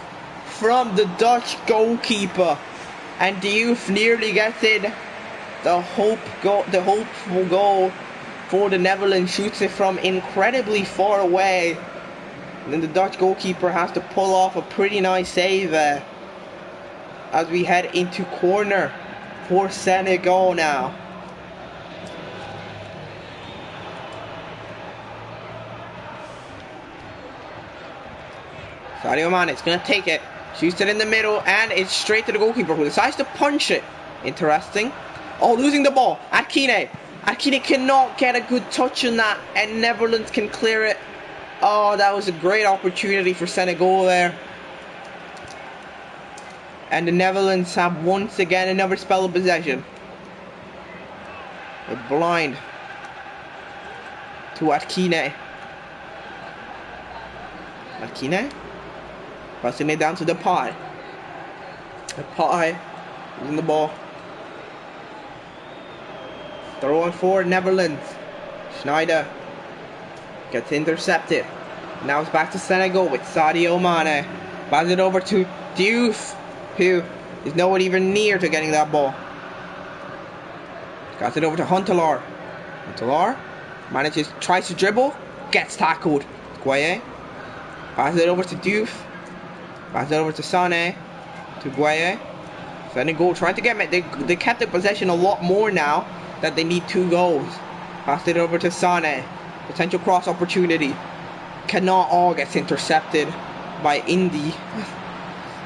from the Dutch goalkeeper. And Diouf nearly gets in. The hopeful goal for the Netherlands, shoots it from incredibly far away. And then the Dutch goalkeeper has to pull off a pretty nice save as we head into corner for Senegal now. Sadio Mane is going to take it, shoots it in the middle, and it's straight to the goalkeeper, who decides to punch it. Interesting. Oh, losing the ball. Akine cannot get a good touch on that, and Netherlands can clear it. Oh, that was a great opportunity for Senegal there. And the Netherlands have once again another spell of possession. They're blind to Akine. Passing it down to Depay. Depay using the ball. Throw on for Netherlands. Schneider gets intercepted. Now it's back to Senegal with Sadio Mane. Pass it over to Diouf, who is nowhere even near to getting that ball. Pass it over to Huntelaar. Huntelaar tries to dribble, gets tackled. Gueye. Pass it over to Diouf. Pass it over to Sané. To Gueye. Senegal trying to get it. They kept the possession a lot more now that they need 2 goals. Pass it over to Sané. Potential cross opportunity. Cannot all gets intercepted by Indy.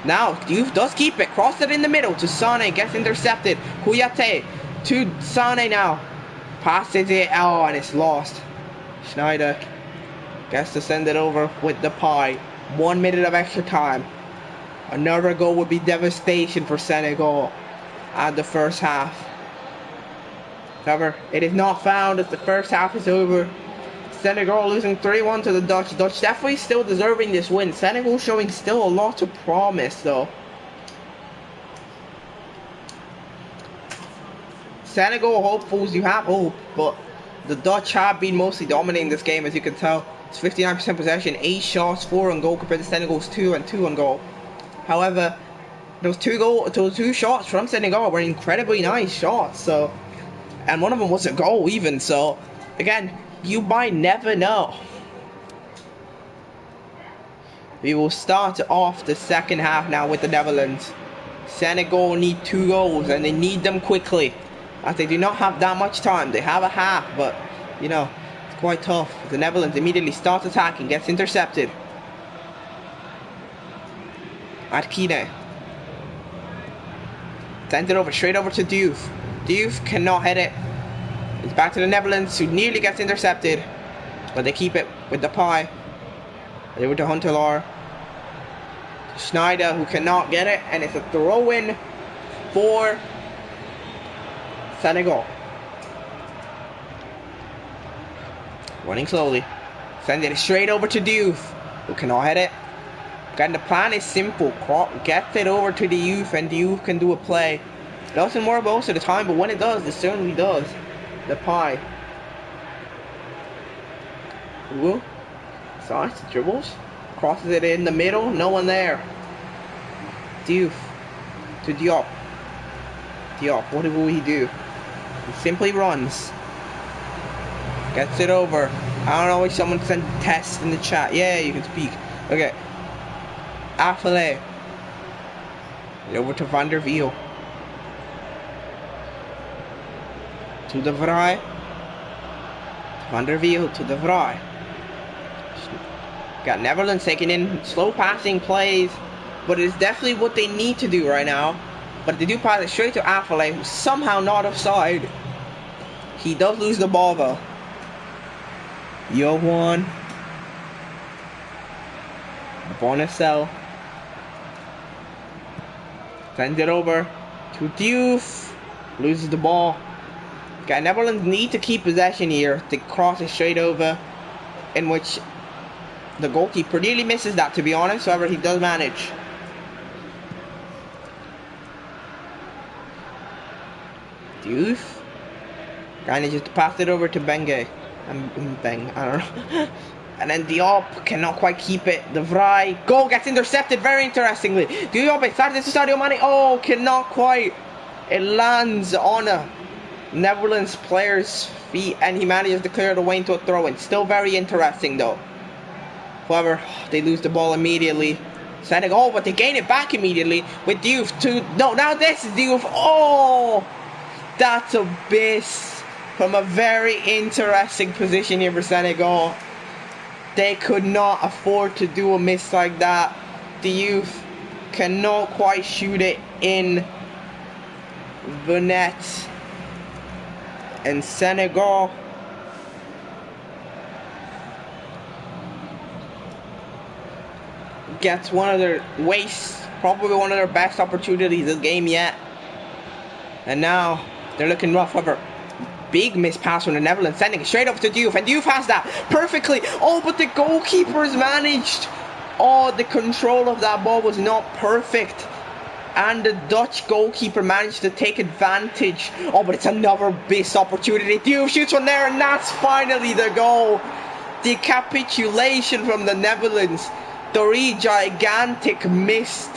Now Diouf does keep it. Cross it in the middle to Sané. Gets intercepted. Kouyaté to Sané now. Passes it. Oh, and it's lost. Schneider gets to send it over with the pie. 1 minute of extra time. Another goal would be devastation for Senegal at the first half. However, it is not found as the first half is over. Senegal losing 3-1 to the Dutch. Dutch definitely still deserving this win. Senegal showing still a lot of promise though. Senegal hopefuls, you have hope, but the Dutch have been mostly dominating this game, as you can tell. It's 59% possession, 8 shots, 4 on goal compared to Senegal's 2 and 2 on goal. However, those two shots from Senegal were incredibly nice shots, so, and one of them was a goal even, so again, you might never know. We will start off the second half now with the Netherlands. Senegal need 2 goals and they need them quickly, as they do not have that much time. They have a half, but you know, it's quite tough. The Netherlands immediately starts attacking, gets intercepted. Arkine sends it over, straight over to Diouf. Diouf cannot hit it. It's back to the Netherlands, who nearly gets intercepted, but they keep it with the pie. Over to Huntelaar. Schneider, who cannot get it, and it's a throw-in for Senegal. Running slowly. Send it straight over to Diouf, who cannot hit it. And the plan is simple. Get it over to the youth, and the youth can do a play. It doesn't work most of the time, but when it does, it certainly does. The pie. Ooh. Starts, dribbles. Crosses it in the middle. No one there. Diouf. To Diop. Diop, what will he do? He simply runs. Gets it over. I don't know if someone sent test in the chat. Yeah, you can speak. Okay. Affale. Over to Van der Wiel. To De Vrij. Van der Wiel to De Vrij. Got Netherlands taking in slow passing plays, but it's definitely what they need to do right now. But they do pass it straight to Affale, who's somehow not offside. He does lose the ball though. Johan. Bonacel. Sends it over to Diouf. Loses the ball. Okay, Netherlands need to keep possession here. They cross it straight over, in which the goalkeeper nearly misses that, to be honest. However, he does manage. Diouf manages to pass it over to Benge. Beng, I don't know. And then Diop cannot quite keep it. De Vrij. Goal gets intercepted very interestingly. Diop started to Sadio Mane. Oh, cannot quite. It lands on a Netherlands player's feet, and he manages to clear the way into a throw-in. Still very interesting though. However, they lose the ball immediately. Senegal, but they gain it back immediately with Diouf to... No, now this is Diouf. Oh! That's a miss from a very interesting position here for Senegal. They could not afford to do a miss like that. Diouf cannot quite shoot it in the net. And Senegal gets one of their probably one of their best opportunities this game yet. And now they're looking rough. However, big miss pass from the Netherlands, sending it straight up to Diouf, and Diouf has that perfectly. Oh, but the goalkeeper's managed. Oh, the control of that ball was not perfect, and the Dutch goalkeeper managed to take advantage. Oh, but it's another missed opportunity. Diouf shoots one there, and that's finally the goal. The capitulation from the Netherlands. 3 gigantic missed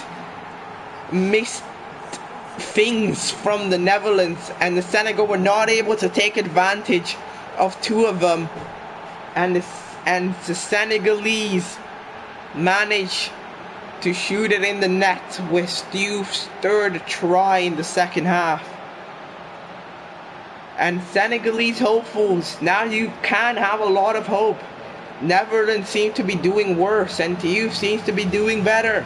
things from the Netherlands, and the Senegal were not able to take advantage of 2 of them, and the Senegalese managed to shoot it in the net with Diouf's 3rd try in the second half. And Senegalese hopefuls, now you can have a lot of hope. Netherlands seem to be doing worse, and Diouf seems to be doing better.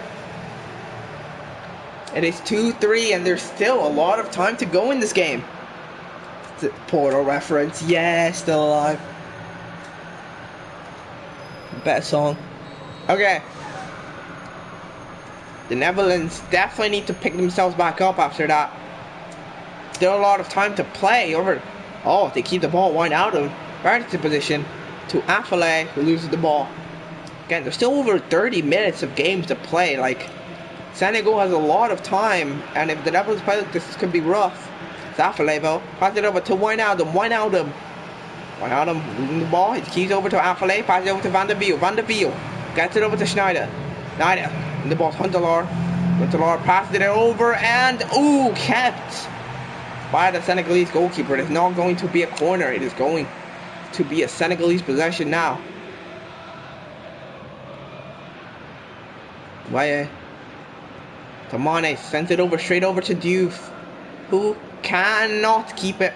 It is 2-3, and there's still a lot of time to go in this game. the Portal reference. Yeah, still alive. Best song. Okay. The Netherlands definitely need to pick themselves back up after that. Still a lot of time to play over. Oh, they keep the ball wide out of right into position to Affale, who loses the ball. Again, there's still over 30 minutes of games to play. Like, Senegal has a lot of time, and if the Netherlands play like this could be rough. It's Affale though. Pass it over to Wijnaldum. Wijnaldum losing the ball. He keeps over to Affale. Pass it over to Van der Wiel. Van der Wiel gets it over to Schneider. Schneider. And the ball's Huntelaar. Huntelaar passes it over, and ooh, kept by the Senegalese goalkeeper. It is not going to be a corner. It is going to be a Senegalese possession now. Waye. Tamane sends it over straight over to Diouf, who cannot keep it.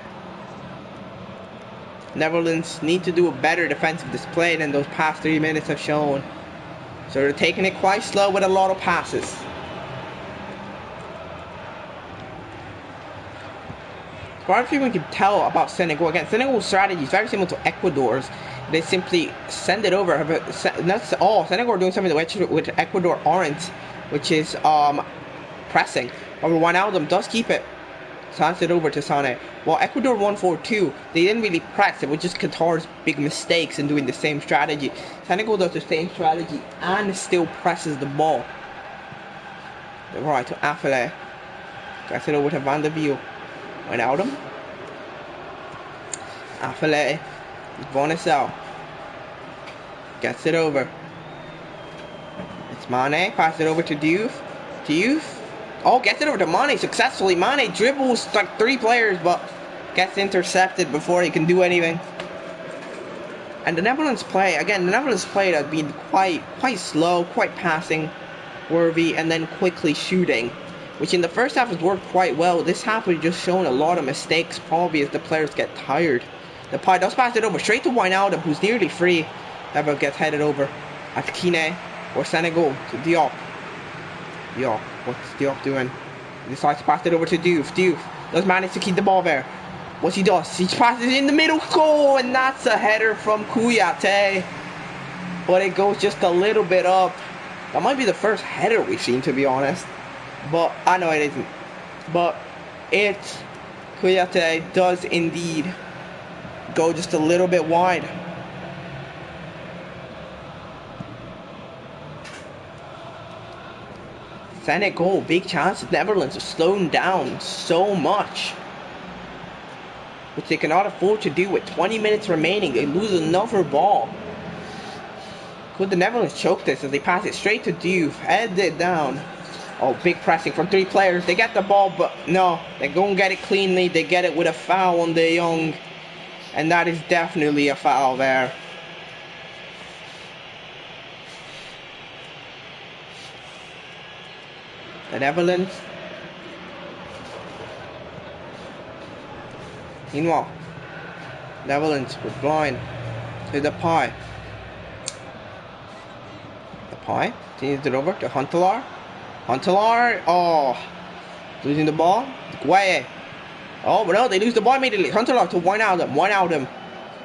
Netherlands need to do a better defensive display than those past 3 minutes have shown. So they're taking it quite slow with a lot of passes. What if you can tell about Senegal? Again, Senegal's strategy is very similar to Ecuador's. They simply send it over. Senegal are doing something which Ecuador aren't, which is pressing. However, Wijnaldum does keep it. Sends it over to Sane. While Ecuador won 4-2, they didn't really press. It was just Qatar's big mistakes in doing the same strategy. Senegal does the same strategy and still presses the ball. Right to Affale. Gets it over to Van der Wiel. Wijnaldum. Affale. Bonisau. Gets it over. It's Mane. Pass it over to Diouf. Diouf. Oh, gets it over to Mane successfully. Mane dribbles like 3 players, but gets intercepted before he can do anything. And the Netherlands play, again, the Netherlands play has been quite slow, quite passing worthy, and then quickly shooting, which in the first half has worked quite well. This half has just shown a lot of mistakes, probably as the players get tired. The Pai does pass it over straight to Wijnaldum, who's nearly free. Never gets headed over at Kine or Senegal to Diop. Diop, what's Diop doing? He decides to pass it over to Diouf. Diouf does manage to keep the ball there. What he does, he passes it in the middle, goal, and that's a header from Kouyaté. But it goes just a little bit up. That might be the first header we've seen, to be honest. But I know it isn't. But Kouyaté does indeed go just a little bit wide. Senegal, big chance. The Netherlands are slowing down so much, which they cannot afford to do with 20 minutes remaining. They lose another ball. Could the Netherlands choke this as they pass it straight to Diouf? Head it down. Oh, big pressing from 3 players. They get the ball, but no. They go and get it cleanly. They get it with a foul on De Jong. And that is definitely a foul there. The Netherlands. Meanwhile, Netherlands were blind to the Pai. The Pai continues it over to Huntelaar. Huntelaar, oh, losing the ball. Gueye. Oh, but no, they lose the ball immediately. Huntelaar to Wijnaldum. Wijnaldum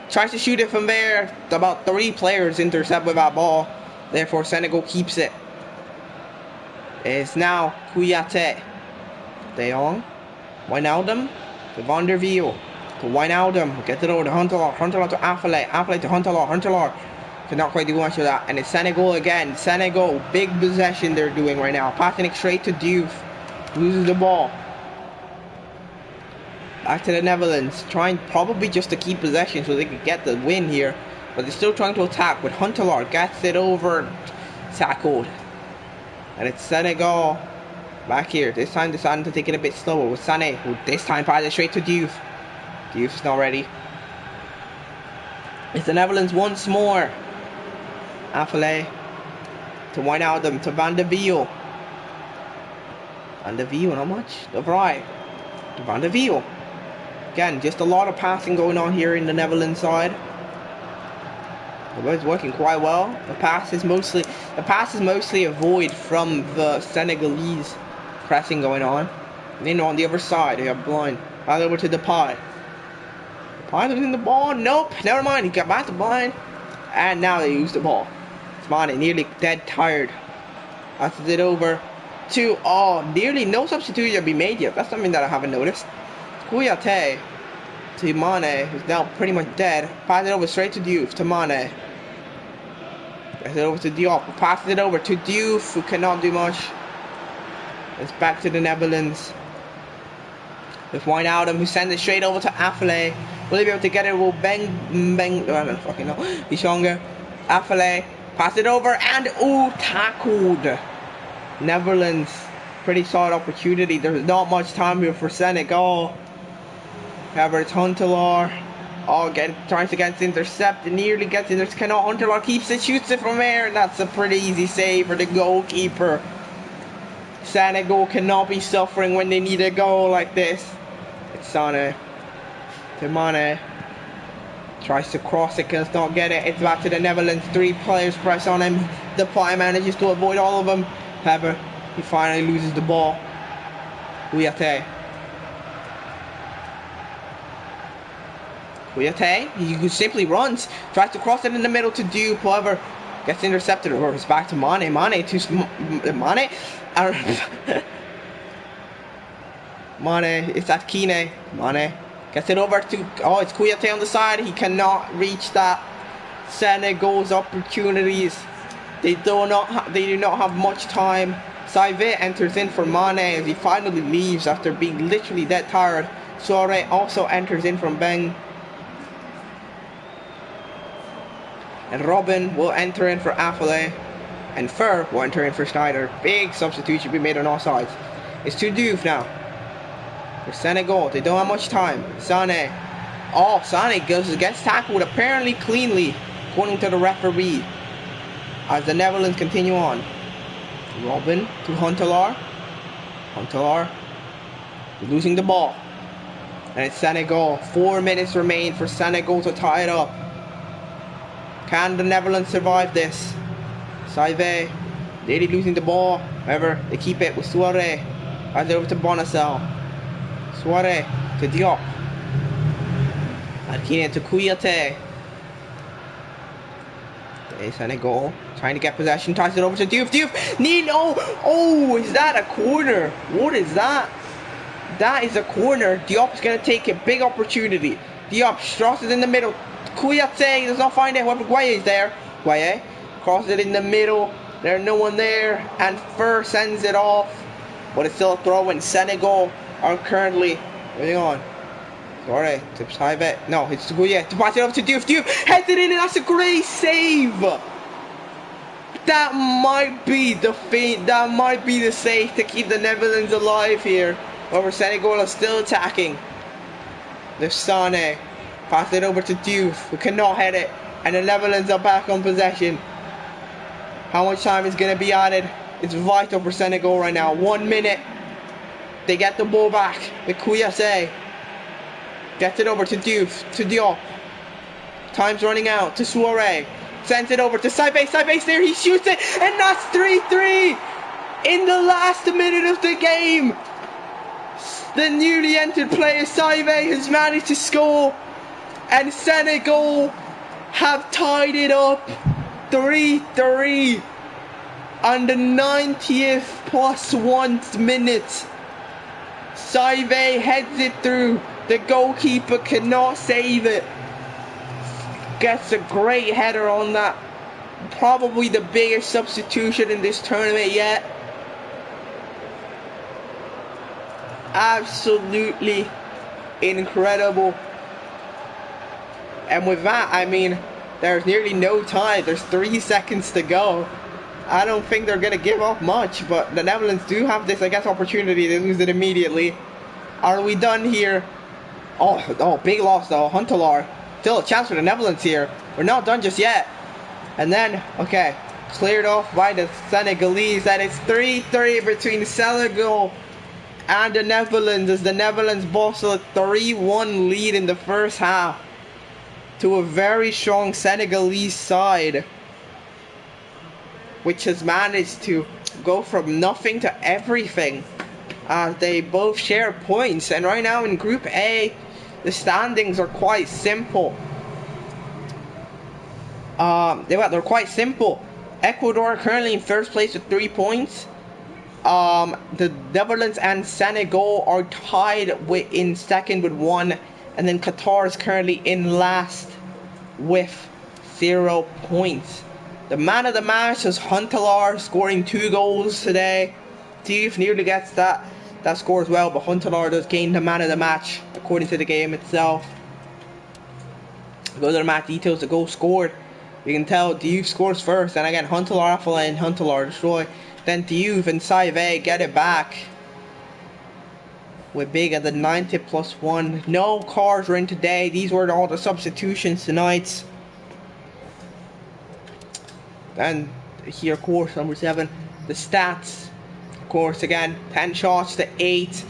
tries to shoot it from there. About 3 players intercept with that ball. Therefore, Senegal keeps it. It's now Kouyaté. De Jong. Wijnaldum to Van der Wiel. To Wijnaldum. Gets it over to Huntelaar. Huntelaar to Affale. Affale to Huntelaar. Huntelaar cannot quite do much of that. And it's Senegal again. Senegal, big possession they're doing right now. Passing it straight to Diouf. Loses the ball. Back to the Netherlands. Trying probably just to keep possession so they can get the win here. But they're still trying to attack with Huntelaar. Gets it over. Tackled. And it's Senegal back here. This time deciding to take it a bit slower with Sané, who this time passes it straight to Diouf. Diouf's not ready. It's the Netherlands once more. Affale to Wijnaldum to Van der Wiel. Van der Wiel, not much. De Vrij to Van der Wiel. Again, just a lot of passing going on here in the Netherlands side. It's working quite well. The pass is mostly a void from the Senegalese pressing going on. And then on the other side, they are blind. Right over to Depay. Why losing the ball? Nope, never mind. He got back to blind. And now they use the ball. Mane nearly dead tired. Passes it over to, nearly no substitution have been made yet. That's something that I haven't noticed. Kouyaté to Mane, who's now pretty much dead. Passes it over straight to Diouf, to Mane. Passes it over to Diop. Passes it over to Diouf, who cannot do much. It's back to the Netherlands. With Wijnaldum, who sends it straight over to Affley. Will he be able to get it? Will Beng, I don't fucking know. He's stronger. Affley, pass it over, and tackled. Netherlands, pretty solid opportunity. There's not much time here for Senegal. However, it's Huntelaar. Tries to get intercepted, nearly gets it. Cannot. Huntelaar keeps it, shoots it from air, and that's a pretty easy save for the goalkeeper. Senegal cannot be suffering when they need a goal like this. It's Sane to Mane. Tries to cross it, does not get it. It's back to the Netherlands. 3 players press on him. The player manages to avoid all of them. However, he finally loses the ball. Kouyaté, he simply runs. Tries to cross it in the middle to Diouf. However, gets intercepted. Or it's back to Mane. Mane to Mane. Mane, it's at Kine. Mane gets it over to, it's Kouyaté on the side. He cannot reach that. Senegal's opportunities. They do not have much time. Saivet enters in for Mane as he finally leaves after being literally dead tired. Soare also enters in from Beng. And Robin will enter in for Affley. And Fer will enter in for Schneider. Big substitution be made on all sides. It's to Diouf now. For Senegal, they don't have much time. Sané. Sané gets tackled apparently cleanly, according to the referee. As the Netherlands continue on. Robin to Huntelaar. Huntelaar losing the ball. And it's Senegal. 4 minutes remain for Senegal to tie it up. Can the Netherlands survive this? Saivet, nearly losing the ball. However, they keep it with Soare. Pass it over to Bonacel. Soare to Diop. Arkine to Kouyaté. Senegal trying to get possession. Tosses it over to Diouf. Diouf. Is that a corner? What is that? That is a corner. Diop's going to take a big opportunity. Diop crosses in the middle. Kouyaté does not find it. However, Gueye is there. Gueye crosses it in the middle. There's no one there. And Fer sends it off. But it's still a throw in. Senegal are currently moving on. Sorry, to Saivet. No, it's Gueye to pass it over to Diouf. Diouf heads it in, and that's a great save. That might be the feat. That might be the save to keep the Netherlands alive here. However, Senegal are still attacking. There's Sané. Pass it over to Diouf, who cannot head it. And the Netherlands are back on possession. How much time is going to be added? It's vital for Senegal right now. 1 minute. They get the ball back with Kouyaté. Gets it over to Diouf, to Diop. Time's running out to Soare. Sends it over to Saivet. Saivet's there, he shoots it, and that's 3-3 in the last minute of the game. The newly entered player Saivet has managed to score, and Senegal have tied it up 3-3 on the 90th plus 1 minute. Saivet heads it through. The goalkeeper cannot save it. Gets a great header on that. Probably the biggest substitution in this tournament yet. Absolutely incredible. And with that, I mean, there's nearly no time. There's 3 seconds to go. I don't think they're going to give up much, but the Netherlands do have this, I guess, opportunity to lose it immediately. Are we done here? Oh, big loss though. Huntelaar. Still a chance for the Netherlands here. We're not done just yet. And then, okay, cleared off by the Senegalese. And it's 3-3 between Senegal and the Netherlands, as the Netherlands boast a 3-1 lead in the first half to a very strong Senegalese side, which has managed to go from nothing to everything. They both share points, and right now in Group A, the standings are quite simple. They're quite simple. Ecuador currently in first place with 3 points. The Netherlands and Senegal are tied in second with 1, and then Qatar is currently in last with 0 points. The man of the match is Huntelaar, scoring 2 goals today. Thief nearly gets that score as well, but Huntelaar does gain the man of the match according to the game itself. Go to the match details, the goal scored. You can tell Diouf scores first, and again Huntelaar and Huntelaar destroy. Then Diouf and Saive get it back with Big at the 90 plus 1. No cars were in today. These were all the substitutions tonight. And here, of course, number 7, the stats. Of course, again, 10 shots to 8.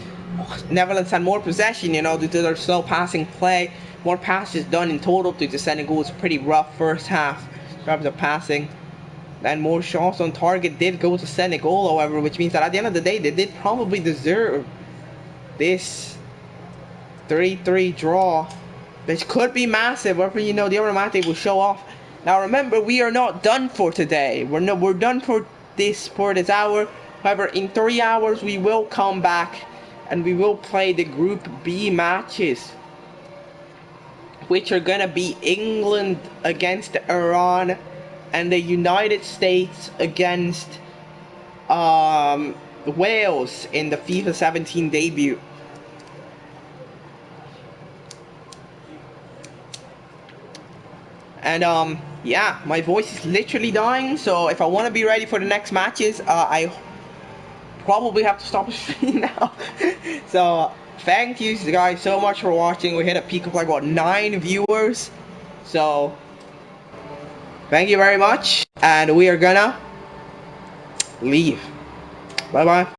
Netherlands had more possession, due to their slow passing play. More passes done in total due to Senegal. It's a pretty rough first half in terms of passing. And more shots on target did go to Senegal, however, which means that at the end of the day, they did probably deserve this 3-3 draw, which could be massive. Wherever the other Matchday will show off. Now remember, we are not done for today. We're done for this hour. However, in 3 hours we will come back and we will play the Group B matches, which are gonna be England against Iran and the United States against Wales in the FIFA 17 debut. And yeah, my voice is literally dying, so if I want to be ready for the next matches, I probably have to stop the stream now. So thank you guys so much for watching. We hit a peak of like what, 9 viewers, so thank you very much, and we are gonna leave. Bye bye.